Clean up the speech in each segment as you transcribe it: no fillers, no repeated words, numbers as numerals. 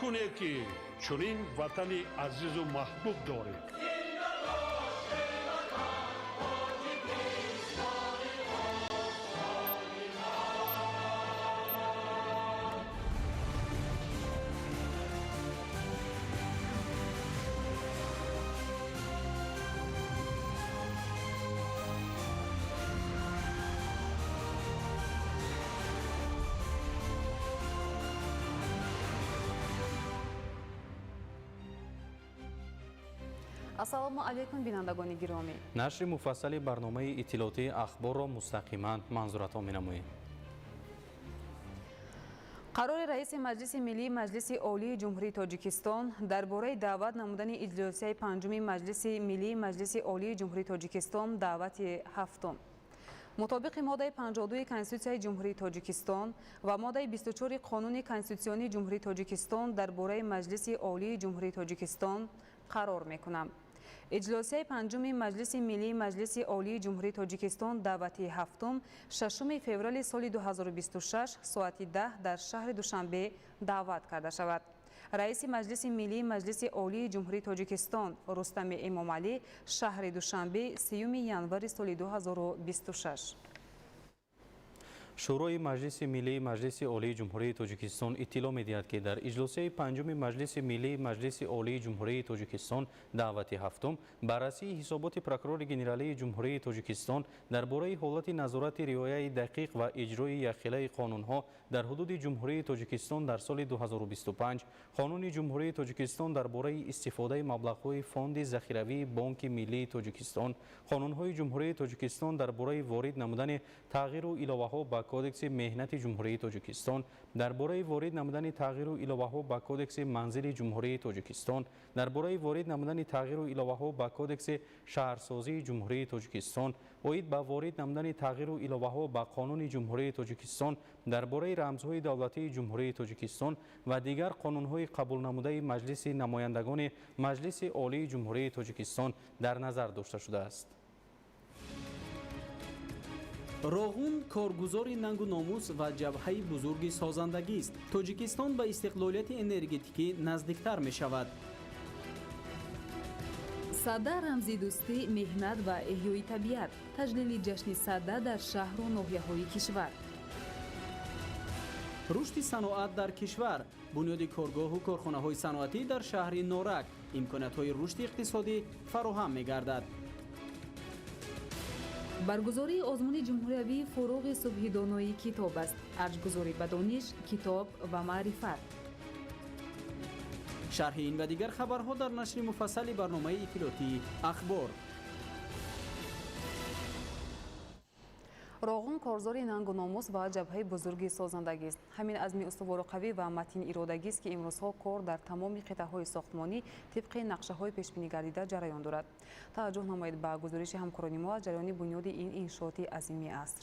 کنه که چنین وطن عزیز و محبوب داریم. ассалому алайкум бинандагони гиромӣ. нашри муфассали барномаи иттилоотии ахборро мустақиман манзуратҳо менамоем. қарори раиси маҷлиси миллии маҷлиси олии ҷумҳурии тоҷикистон дар бораи даъват намудани иҷлосияи панҷуми маҷлиси миллии маҷлиси олии ҷумҳурии тоҷикистон даъвати ҳафтум. мутобиқи моддаи 52 конститутсияи ҷумҳурии тоҷикистон ва моддаи 24 қонуни конститутсионии ҷумҳурии тоҷикистон дар бораи маҷлиси олии ҷумҳурии тоҷикистон қарор мекунам. иҷлосияи панҷуми маҷлиси миллии маҷлиси олии ҷумҳурии тоҷикистон даъвати ҳафтум 6 феврали соли 2026 соати 10 дар шаҳри душанбе даъват карда шавад. раиси маҷлиси миллии маҷлиси олии ҷумҳурии тоҷикистон рустами эмомалӣ, шаҳри душанбе 3 январи соли 2026. шӯрои маҷлиси миллии маҷлиси олии ҷумҳурии тоҷикистон иттилоъ медиҳад ки дар иҷлосияи панҷуми маҷлиси миллии маҷлиси олии ҷумҳурии тоҷикистон даъвати ҳафтум баррасии ҳисоботи прокурори генералии ҷумҳурии тоҷикистон дар бораи ҳолати назорати риояи дақиқ ва иҷрои якхелаи қонунҳо дар ҳудуди ҷумҳурии тоҷикистон дар соли 2025, қонуни ҷумҳурии тоҷикистон дар бораи истифодаи маблағҳои фонди захиравии бонки миллии тоҷикистон, қонунҳои ҷумҳурии тоҷикистон дар бораи ворид намудани тағйиру иловаҳо ба кодекси меҳнати ҷумҳурии тоҷикистон, дар бораи ворид намудани тағйиру иловаҳо ба кодекси манзили ҷумҳурии тоҷикистон, дар бораи ворид намудани тағйиру иловаҳо ба кодекси шаҳрсозии ҷумҳурии тоҷикистон, оид ба ворид намудани тағйиру иловаҳо ба қонуни ҷумҳурии тоҷикистон, дар бораи рамзҳои давлатии ҷумҳурии тоҷикистон ва дигар қонунҳои қабулнамудаи маҷлиси намояндагони маҷлиси олии ҷумҳурии тоҷикистон дар назар дошта шудааст. роғун коргузори нангу номус ва ҷабҳаи бузурги созандагист. тоҷикистон ба истиқлолияти энергетикӣ наздиктар мешавад. садда рамзи дӯстӣ, меҳнат ва эҳёи табиат. таҷлили ҷашни садда дар шаҳру ноҳияҳои кишвар. рушди саноат дар кишвар. бунёди коргоҳу корхонаҳои саноатӣ дар шаҳри норак. имкониятҳои рушди иқтисодӣ фароҳам мегардад. баргузории озмуни ҷумҳуриявии фуруғи субҳи доноӣ китоб аст. арҷгузорӣ ба дониш, китоб ва маърифат. шарҳи ин ва дигар хабарҳо дар нашри муфассали барномаи иттилоотии ахбор. роғун корзори нангу номус ва ҷабҳаи бузурги созандагист. ҳамин азми устувору қавӣ ва матини иродагист ки имрӯзҳо кор дар тамоми қитъаҳои сохтмонӣ тибқи нақшаҳои пешбинӣ гардида ҷараён дорад. таваҷҷӯҳ намоед ба гузориши ҳамкорони мо аз ҷараёни бунёди ин иншооти азими аср.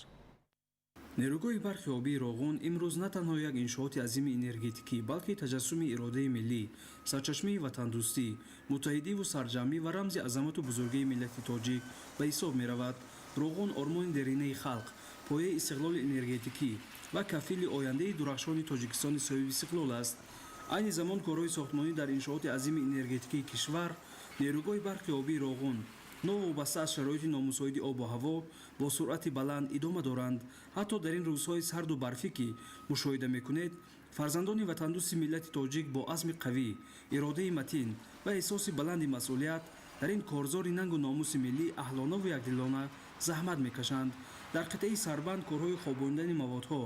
нерӯгоҳи барқи обии роғун имрӯз на танҳо як иншооти азими энергетикӣ, балки таҷассуми иродаи миллӣ, сарчашмаи ватандӯстӣ, муттаҳидиву сарҷамъӣ ва рамзи азамату бузургии миллати тоҷик ба ҳисоб меравад. роғун ормони деринаи халқ, пояи истиқлоли энергетикӣ ва кафили ояндаи дурахшони тоҷикистони соҳиби истиқлол аст. айни замон корҳои сохтмонӣ дар иншооти азими энергетикии кишвар, нерӯгоҳи барқи обии роғун новобаста аз шароити номусоиди обу ҳаво бо суръати баланд идома доранд. ҳатто дар ин рӯзҳои сарду барфӣ ки мушоҳида мекунед, фарзандони ватандӯсти миллати тоҷик бо азми қавӣ, иродаи матин ва эҳсоси баланди масъулият дар ин корзори нангу номуси миллӣ аҳлонаву якдилона заҳмат мекашанд. дар қитъаи сарбанд корҳои хобондани маводҳо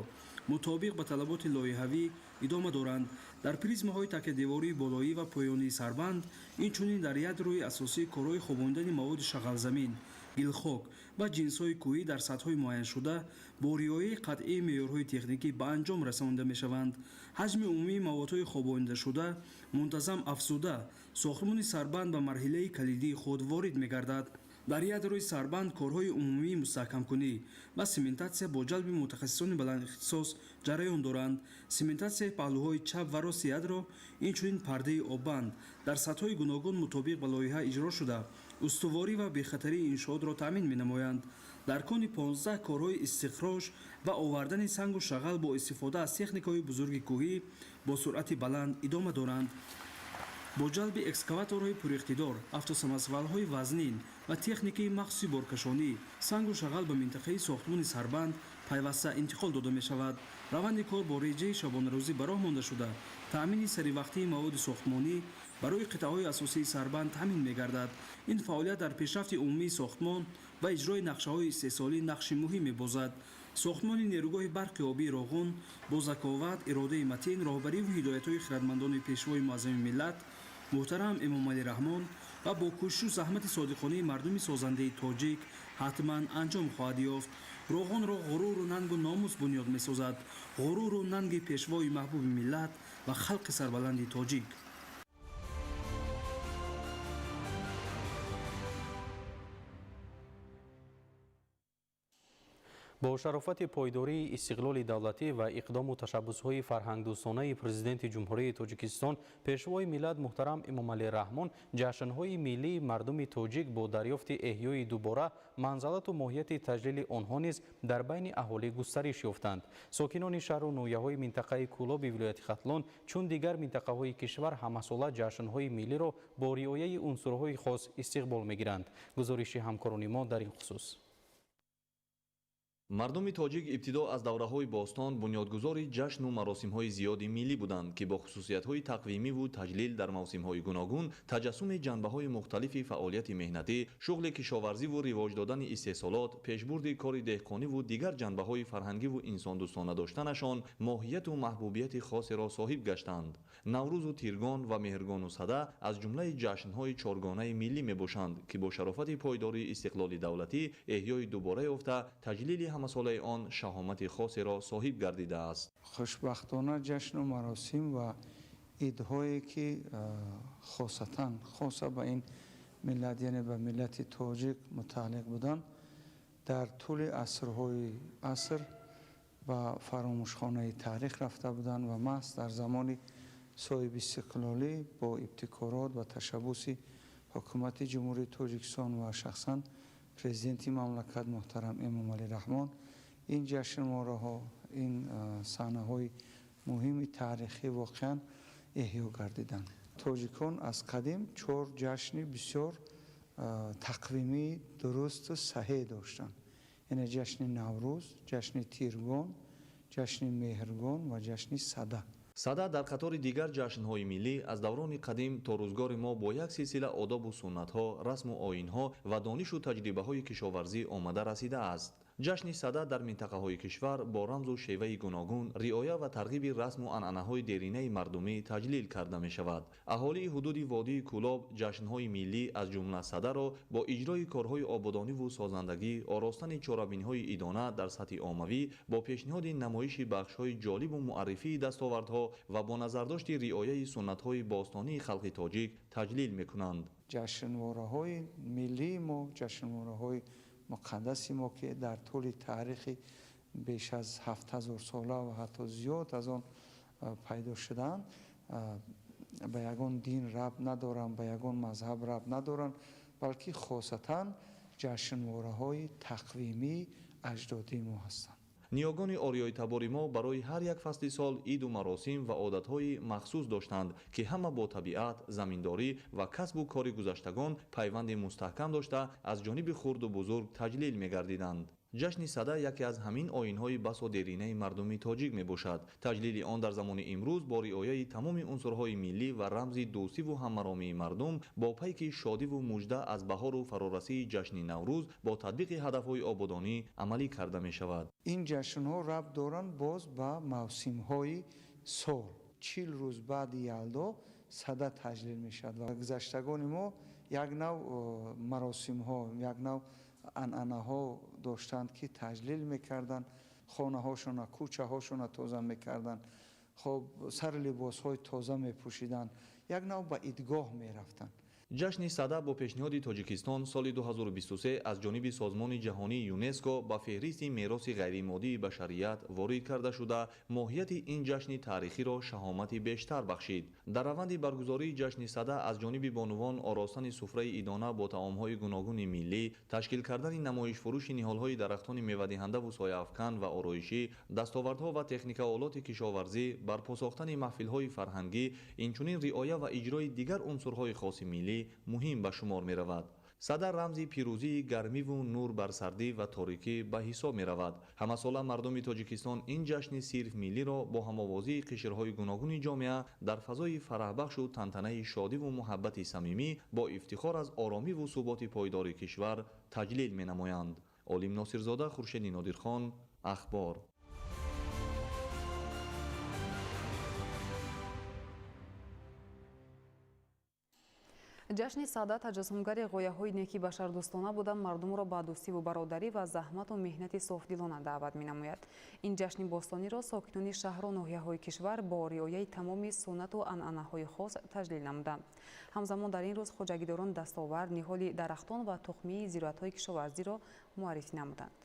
мутобиқ ба талаботи лоиҳавӣ идома доранд. дар призмаҳои такядевории болоӣ ва поёнии сарбанд, инчунин дар ядрои асосии корҳои хобондани маводи шағалзамин, гилхок ва ҷинсҳои кӯҳӣ дар сатҳҳои муайяншуда бо риояи қатъии меъёрҳои техникӣ ба анҷом расонида мешаванд. ҳаҷми умумии маводҳои хобонидашуда мунтазам афзуда, сохтмони сарбанд ба марҳилаи калидии худ ворид мегардад. дар ядрои сарбанд корҳои умумии мустаҳкамкунӣ ва сементатсия бо ҷалби мутахассисони баландихтисос ҷараён доранд. сементатсияи паҳлӯҳои чап ва рости ядро, инчунин пардаи оббанд дар сатҳҳои гуногун мутобиқ ба лоиҳа иҷро шуда, устуворӣ ва бехатарии иншоотро таъмин менамоянд. дар кони 15 корҳои истихроҷ ва овардани сангу шағал бо истифода аз техникаҳои бузурги кӯҳӣ бо суръати баланд идома доранд. бо ҷалби экскаваторҳои пуриқтидор, автосамосвалҳои вазнин ва техникаи махсуси боркашонӣ сангу шағал ба минтақаи сохтмони Сарбанд пайваста интиқол дода мешавад. раванди кор бо реҷаи шабонарӯзӣ ба роҳ монда шуда таъмини саривақтии маводи сохтмонӣ барои қитъаҳои асосии Сарбанд таъмин мегардад. ин фаъолият дар пешрафти умумии сохтмон ва иҷрои нақшаҳои истеҳсолӣ нақши муҳим мебозад. сохтмони нерӯгоҳи барқи обии Роғун бо заковат, иродаи матин, роҳбариву ҳидоятҳои хиратмандони пешвои муаззами миллат муҳтарам Эмомалӣ Раҳмон ва бо кӯшишу заҳмати содиқонаи мардуми созандаи тоҷик ҳатман анҷом хоҳад ёфт. Роғунро ғуруру нангу номус бунёд месозад. ғуруру нанги пешвои маҳбуби миллат ва халқи сарбаланди тоҷик. با شرافت پایداری استقلال دولتی و اقدام و تشبس‌های فرهنگ‌دوستانه پرزیدنت جمهوری تاجیکستان پیشوای ملت محترم امامعلی رحمان جشن‌های ملی مردم تاجیک با دریافت احیای دوباره منزلت و ماهیت تجلیل آنها نیز در بین اهالی گسترش یافتند. ساکنان شهر و نویه‌های منطقه کولاب ولایت ختلان چون دیگر منطقه‌های کشور همساله جشن‌های ملی را با رعایت عنصرهای خاص استقبال می‌گیرند. گزارش همکاران ما در این خصوص. мардуми тоҷик ибтидо аз давраҳои бостон бунёдгузори ҷашну маросимҳои зиёди миллӣ буданд ки бо хусусиятҳои тақвимиву таҷлил дар мавсимҳои гуногун таҷассуми ҷанбаҳои мухталифи фаъолияти меҳнатӣ, шуғли кишоварзиву ривоҷ додани истеҳсолот, пешбурди кори деҳқониву дигар ҷанбаҳои фарҳангиву инсондӯстона доштанашон моҳияту маҳбубияти хосеро соҳиб гаштанд. наврӯзу тиргон ва меҳргону сада аз ҷумлаи ҷашнҳои чоргонаи миллӣ мебошанд ки бо шарофати пойдории истиқлоли давлатӣ эҳёи дубора ёфта таҷлили ҳамасолаи он шаҳомати хосеро соҳиб гардидааст. хушбахтона ҷашну маросим ва идҳое ки хоса ба ин миллат, яъне ба миллати тоҷик мутааллиқ буданд, дар тӯли аср ба фаромӯшхонаи таърих рафта буданд ва маҳз дар замони соҳиби истиқлолӣ бо ибтикорот ва ташаббуси ҳукумати ҷумҳурии Тоҷикистон ва шахсан президенти мамлакат муҳтарам Эмомалӣ Раҳмон ин ҷашнвораҳо, ин саҳнаҳои муҳими таърихӣ воқеан эҳё гардиданд. тоҷикон аз қадим 4 ҷашни бисёр тақвимии дурусту саҳеҳ доштанд. яъне ҷашни наврӯз, ҷашни тиргон, ҷашни меҳргон ва ҷашни сада. сада дар қатори дигар ҷашнҳои миллӣ аз даврони қадим то рӯзгори мо бо як силсила одобу суннатҳо, расму оинҳо ва донишу таҷрибаҳои кишоварзӣ омада расидааст. ҷашни сада дар минтақаҳои кишвар бо рамзу шеваи гуногун риоя ва тарғиби расму анъанаҳои деринаи мардумӣ таҷлил карда мешавад. аҳолии ҳудуди водии Кӯлоб ҷашнҳои миллӣ аз ҷумла садаро бо иҷрои корҳои ободониву созандагӣ, оростани чорабинҳои идона дар сатҳи оммавӣ, бо пешниҳоди намоиши бахшҳои ҷолибу муаррифии дастовардҳо ва бо назардошти риояи суннатҳои бостонии халқи тоҷик таҷлил мекунанд. ҷашнвораҳои миллии мо, ҷашнвораҳои муқаддаси мо ки дар тӯли таърихи беш аз 7000 сола ва ҳатто зиёд аз он пайдо шудаанд, ба ягон дин рабт надоранд, ба ягон мазҳаб рабт надоранд, балки хосатан ҷашнвораҳои тақвимии аҷдодии мо ҳастанд. ниёгони ориёитабори мо барои ҳар як фасли сол иду маросим ва одатҳои махсус доштанд ки ҳама бо табиат, заминдорӣ ва касбу кори гузаштагон пайванди мустаҳкам дошта аз ҷониби хурду бузург таҷлил мегардиданд. ҷашни сада яке аз ҳамин оинҳои басо деринаи мардуми тоҷик мебошад. таҷлили он дар замони имрӯз бо риояи тамоми унсурҳои миллӣ ва рамзи дӯстиву ҳаммаромии мардум бо пайки шодиву мужда аз баҳору фарорасии ҷашни наврӯз бо татбиқи ҳадафҳои ободонӣ амалӣ карда мешавад. ин ҷашнҳо рабт доранд боз ба мавсимҳои сол. 40 рӯз баъди ялдо сада таҷлил мешавад ва гузаштагони мо як нав маросимҳо, як нав анъанаҳо доштанд ки таҷлил мекарданд, хонаҳошона, кӯчаҳошона тоза мекарданд, хоб сари либосҳои тоза мепӯшиданд, як нав ба идгоҳ мерафтанд. ҷашни сада бо пешниҳоди тоҷикистон соли 2023 аз ҷониби созмони ҷаҳонии юнеско ба феҳристи мероси ғайримоддии башарият ворид карда шуда моҳияти ин ҷашни таърихиро шаҳомати бештар бахшид. дар раванди баргузории ҷашни сада аз ҷониби бонувон оростани суфраи идона бо таомҳои гуногуни миллӣ, ташкил кардани намоишфурӯши ниҳолҳои дарахтони мевадиҳандаву сояафкан ва ороишӣ, дастовардҳо ва техникаолоти кишоварзӣ, барпо сохтани маҳфилҳои фарҳангӣ, инчунин риоя ва иҷрои дигар унсурҳои хоси миллӣ муҳим ба шумор меравад. сада рамзи пирӯзии гармиву нур бар сардӣ ва торикӣ ба ҳисоб меравад. ҳамасола мардуми тоҷикистон ин ҷашни сирф миллиро бо ҳамовозии қишрҳои гуногуни ҷомеа дар фазои фараҳбахшу тантанаи шодиву муҳаббати самимӣ бо ифтихор аз оромиву суботи пойдори кишвар таҷлил менамоянд. Олим Носирзода, Хуршеди Нодирхон, Ахбор. ҷашни сада таҷассумгари ғояҳои неки башардӯстона буда мардумро ба дӯстиву бародарӣ ва заҳмату меҳнати софдилона даъват менамояд. Ин ҷашни бостониро сокинони шаҳру ноҳияҳои кишвар бо риояи тамоми суннату анъанаҳои хос таҷлил намуданд. ҳамзамон дар ин рӯз хоҷагидорон дастовар, ниҳоли дарахтон ва тухмии зироатҳои кишоварзиро муаррифӣ намуданд.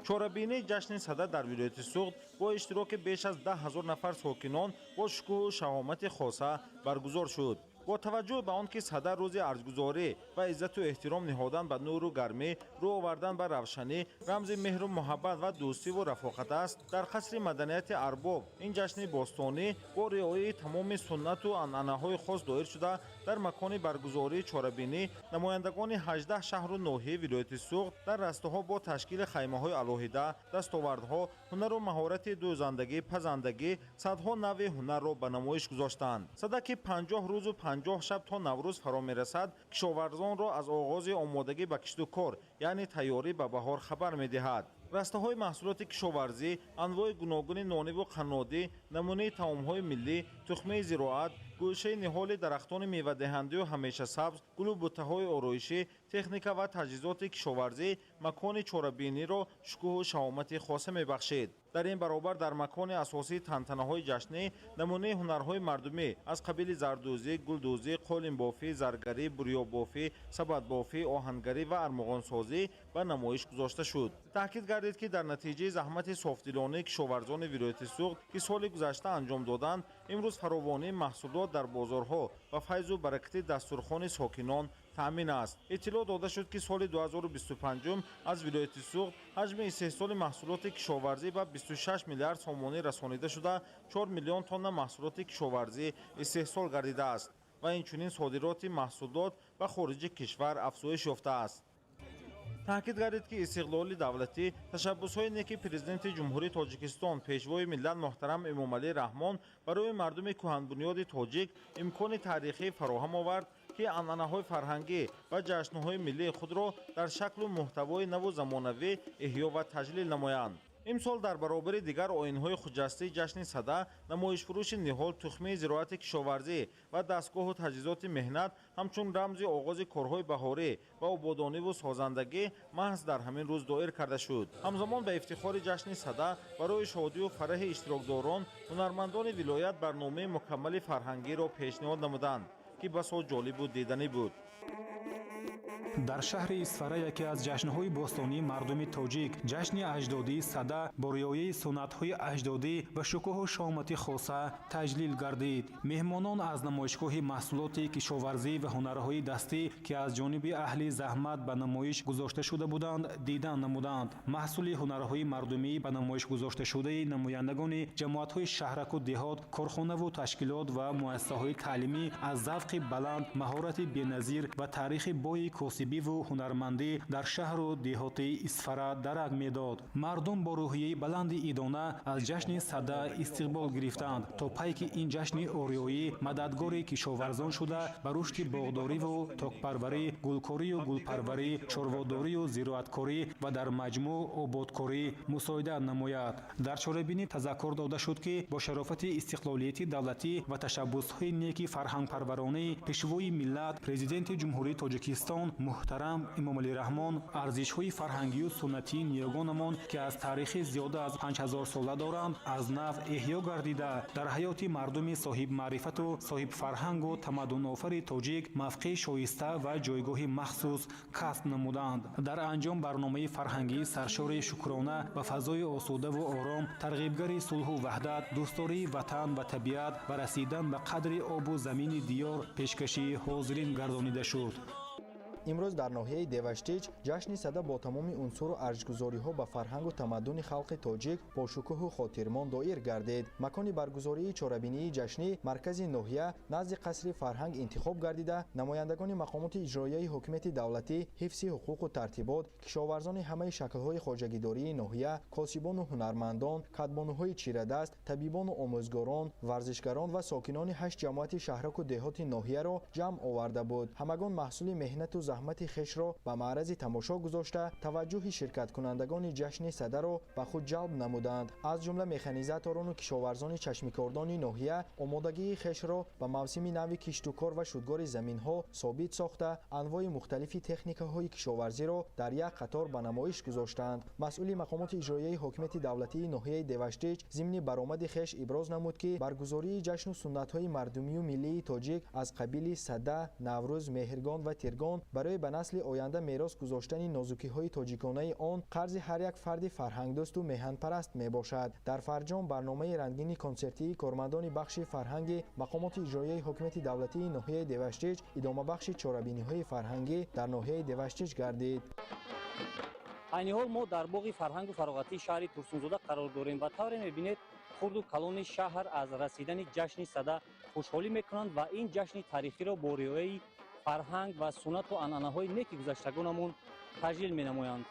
чорабинии ҷашни сада дар вилояти Суғд бо иштироки беш аз 10 000 нафар сокинон бо шукӯҳу шаҳомати хоса баргузор шуд. бо таваҷҷӯҳ ба он ки сада рӯзи арзгузорӣ ва иззату эҳтиром nihoдан ба нуру гармӣ, рӯ овардан ба равшанӣ, рамзи меҳру муҳаббат ва дӯстиву рафоқат аст, дар қасри маданияти арбоб ин ҷашни бостонӣ бо риояи тамоми суннату анъанаҳои хос доир шуда, дар макони баргузории чорабинӣ намояндагони 18 шаҳру ноҳияи вилояти Суғд дар растаҳо бо ташкили хаймаҳои алоҳида, дастовардҳо, ҳунару маҳорати дӯзандагӣ, пазандагӣ, садҳо нави ҳунарро ба намоиш гузоштанд. Сада ки 50 рӯзу 50 шаб то Наврӯз фаро мерасад, кишоварзонро аз оғози омодагӣ ба кишту кор, яъне тайёрӣ ба баҳор хабар медиҳад. растаҳои маҳсулоти кишоварзӣ, анвои гуногуни нониву қаннодӣ, намунаи таомҳои миллӣ, тухмаи зироат, гӯшаи ниҳоли дарахтони мевадиҳандию ҳамешасабз, гулу буттаҳои ороишӣ, техника ва таҷҳизоти кишоварзӣ макони чорабиниро шукӯҳу шаҳомати хоса мебахшед. дар ин баробар дар макони асосии тантанаҳои ҷашнӣ намунаи ҳунарҳои мардумӣ аз қабили зардӯзӣ, гулдӯзӣ, қолинбофӣ, заргарӣ, бурёббофӣ, сабадбофӣ, оҳангарӣ ва армуғонсозӣ ба намоиш гузошта шуд. таъкид гардид ки дар натиҷаи заҳмати софдилонаи кишоварзони вилояти Суғд ки соли гузашта анҷом доданд, имрӯз фаровонии маҳсулот дар бозорҳо ва файзу баракати дастурхони сокинон таъмин аст. иттилоъ дода шуд ки соли 2025 аз вилояти Суғд ҳаҷми истеҳсоли маҳсулоти кишоварзӣ ба 26 миллиард сомонӣ расонида шуда, 4 миллион тонна маҳсулоти кишоварзӣ истеҳсол гардидааст ва инчунин содироти маҳсулот ба хориҷи кишвар афзоиш ёфтааст. таъкид гардид ки истиқлоли давлатӣ, ташаббусҳои неки президенти ҷумҳурии Тоҷикистон, пешвои миллат муҳтарам Эмомалӣ Раҳмон барои мардуми кӯҳанбунёди тоҷик имкони таърихӣ фароҳам овард, ки анъанаҳои фарҳангӣ ва ҷашнҳои миллии худро дар шаклу муҳтавои наву замонавӣ эҳё ва таҷлил намоянд. имсол дар баробари дигар оинҳои хуҷастии ҷашни сада, намоишфурӯши ниҳол, тухмии зироати кишоварзӣ ва дастгоҳу таҷҳизоти меҳнат ҳамчун рамзи оғози корҳои баҳорӣ ва ободониву созандагӣ маҳз дар ҳамин рӯз доир карда шуд. ҳамзамон ба ифтихори ҷашни сада барои шодию фараҳи иштирокдорон, ҳунармандони вилоят барномаи мукаммали фарҳангиро пешниҳод намуданд, ки басо ҷолибу диданӣ буд. дар шаҳри Исфара яке аз ҷашнҳои бостонии мардуми тоҷик, ҷашни аҷдодии сада бо риояи суннатҳои аҷдодӣ ва шукӯҳу шаомати хоса таҷлил гардид. меҳмонон аз намоишгоҳи маҳсулоти кишоварзӣ ва ҳунарҳои дастӣ ки аз ҷониби аҳли заҳмат ба намоиш гузошта шуда буданд, дидан намуданд. маҳсули ҳунарҳои мардумӣ ба намоиш гузошташудаи намояндагони ҷамоатҳои шаҳраку деҳот, корхонаву ташкилот ва муассисаҳои таълимӣ аз завқи баланд, маҳорати беназир ва таърихи бои косибиву ҳунармандӣ дар шаҳру деҳоти Исфара дарак медод. мардум бо рӯҳияи баланди идона аз ҷашни сада истиқбол гирифтанд, то пайки ин ҷашни ориёӣ мададгори кишоварзон шуда ба рушди боғдориву токпарварӣ, гулкорию гулпарварӣ, чорводорию зироаткорӣ ва дар маҷмӯъ ободкорӣ мусоидат намояд. дар чорабинӣ тазаккур дода шуд ки бо шарофати истиқлолияти давлатӣ ва ташаббусҳои неки фарҳангпарваронаи пешвои миллат, президенти ҷумҳурии Тоҷикистон محترم امامعلی رحمان ارزش‌های فرهنگی و سنتی نیاگانمان که از تاریخ زیاد از 5000 ساله دارند از نو احیا گردیده در حیات مردم صاحب معرفت و صاحب فرهنگ و تمدن آفر تاجیک موقع شایسته و جایگاه مخصوص کسب نمودند. در انجام برنامه فرهنگی سرشار شکرانه و فضای آسوده و آرام ترغیبگر صلح و وحدت، دوستداری وطن و طبیعت و رسیدن به قدر آب و زمین دیار پیشکشی حاضرین گردانیده شد. امروز در ناحیه دیوشتیج جشن سده با تمام عنصر و ارزگذاری‌ها به فرهنگ و تمدن خلق تاجیک با شکوه و خاطرمان دایر گردید. مکان برگزاری چهاربینی جشنی مرکز ناحیه نزد قصر فرهنگ انتخاب گردیده نمایندگان مقامات اجرایی حکومت دولتی، حفظ حقوق و ترتیبات، کشاورزان همه شکل‌های خواجگیداری ناحیه، کاسبان و هنرمندان، کدبانوهای چیره‌دست، طبیبان و آموزگاران، ورزشکاران و ساکنان 8 جماعت شهرک و دهات ناحیه را جمع آورده بود. همگان محصول مهنت و زحمت خش را به معرض تماشا گذاشته توجه شرکت کنندگان جشن سده را به خود جلب نمودند. از جمله مکانیزاتوران و کشاورزان چشمکاردان ناحیه آمادگی خش را به موسم نو کشت و کار و شودگار زمین‌ها ثابت ساخته انواع مختلف تکنیک‌های کشاورزی را در یک قطار به نمایش گذاشتند. مسئول مقامات اجرایی حکومت دولتی ناحیه دیوشتیج ضمن برآمد خش ابراز نمود که برگزاری جشن و سنت‌های مردمی و ملی تاجیک از قبیل سده، نوروز، مهرگان و تیرگان برای به نسل آینده میراث گذاشتن نازکی‌های تاجیکانه آن قرض هر یک فرد فرهنگ دوست و میهن پرست می باشد. در فرجام برنامه رنگین کنسرتی کارمندان بخش فرهنگ مقامات اجرایی حکومت دولتی ناحیه دیوشتیج ادامه بخش چهاربینی‌های فرهنگی در ناحیه دیوشتیج گردید. عین حال ما در باغ فرهنگ و فراغتی شهر ترسونزاده قرار داریم و طوری می‌بینید خرد و کلان شهر از رسیدن جشن سده خوشحالی می‌کنند و این جشن تاریخی را با رعایت فرهنگ و سنت و عنعنه‌های نیک گذشتگانمون تجلیل می‌نمایند.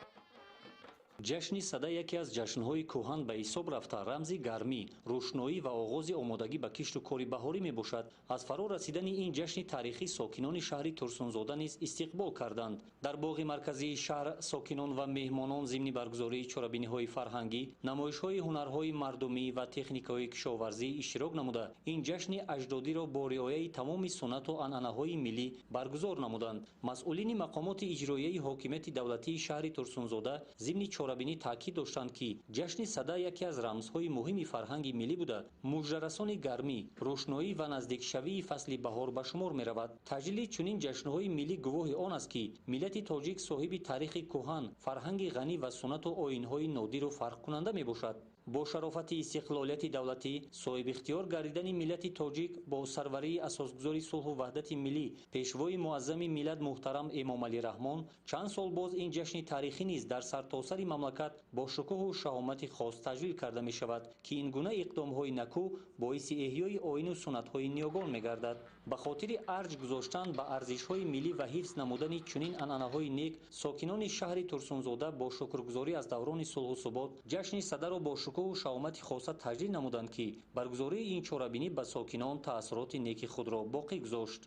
جشن سده یکی از جشن‌های کهن به حساب رفته رمزی گرمی، روشنایی و آغاز آمادگی به کشت و کار بهاری میباشد. از فرا رسیدن این جشن تاریخی ساکنان شهر ترسونزاده نیز استقبال کردند. در باغ مرکزی شهر ساکنان و مهمانان ضمن برگزاری چهاربینی‌های فرهنگی، نمایش‌های هنرهای مردمی و تکنیک‌های کشاورزی اشتراک نموده این جشن اجدادی را با رعایت تمام سنت و عنعنه‌های ملی برگزار نمودند. مسئولین مقامات اجرایی حکومت دولتی شهر ترسونزاده ضمن چهاربینی تاکید داشتند که جشن سده یکی از رمزهای مهم فرهنگ ملی بوده. مژده‌رسان گرمی، روشنایی و نزدیکشوی فصل بهار به شمار می‌رود. تجلیل چنین جشن‌های ملی گواه آن است که ملت تاجیک صاحب تاریخ کهن، فرهنگ غنی و سنت و آیین‌های نادر و فرق کننده میباشد. با شرافت استقلالیت دولتی صاحب اختیار گردیدن ملت تاجیک با سروری اساسگذار صلح و وحدت ملی پیشوای معظم ملت محترم امامعلی رحمان چند سال باز این جشن تاریخی نیز در سرتاسر مملکت با شکوه و شهامت خاص تجلیل کرده می شود که این گونه اقدام‌های نکو باعث احیای آیین و سنت‌های نیاگان می‌گردد. به خاطر ارج گذاشتن به ارزش‌های ملی و حفظ نمودن چنین عنعنه‌های نیک ساکنان شهر ترسونزاده با شکرگزاری از دوران صلح و ثبات جشن سده را با شکوه و شهامت خاصه تجلیل نمودند که برگزاری این چهاربینی به ساکنان تأثیرات نیک خود را باقی گذاشت.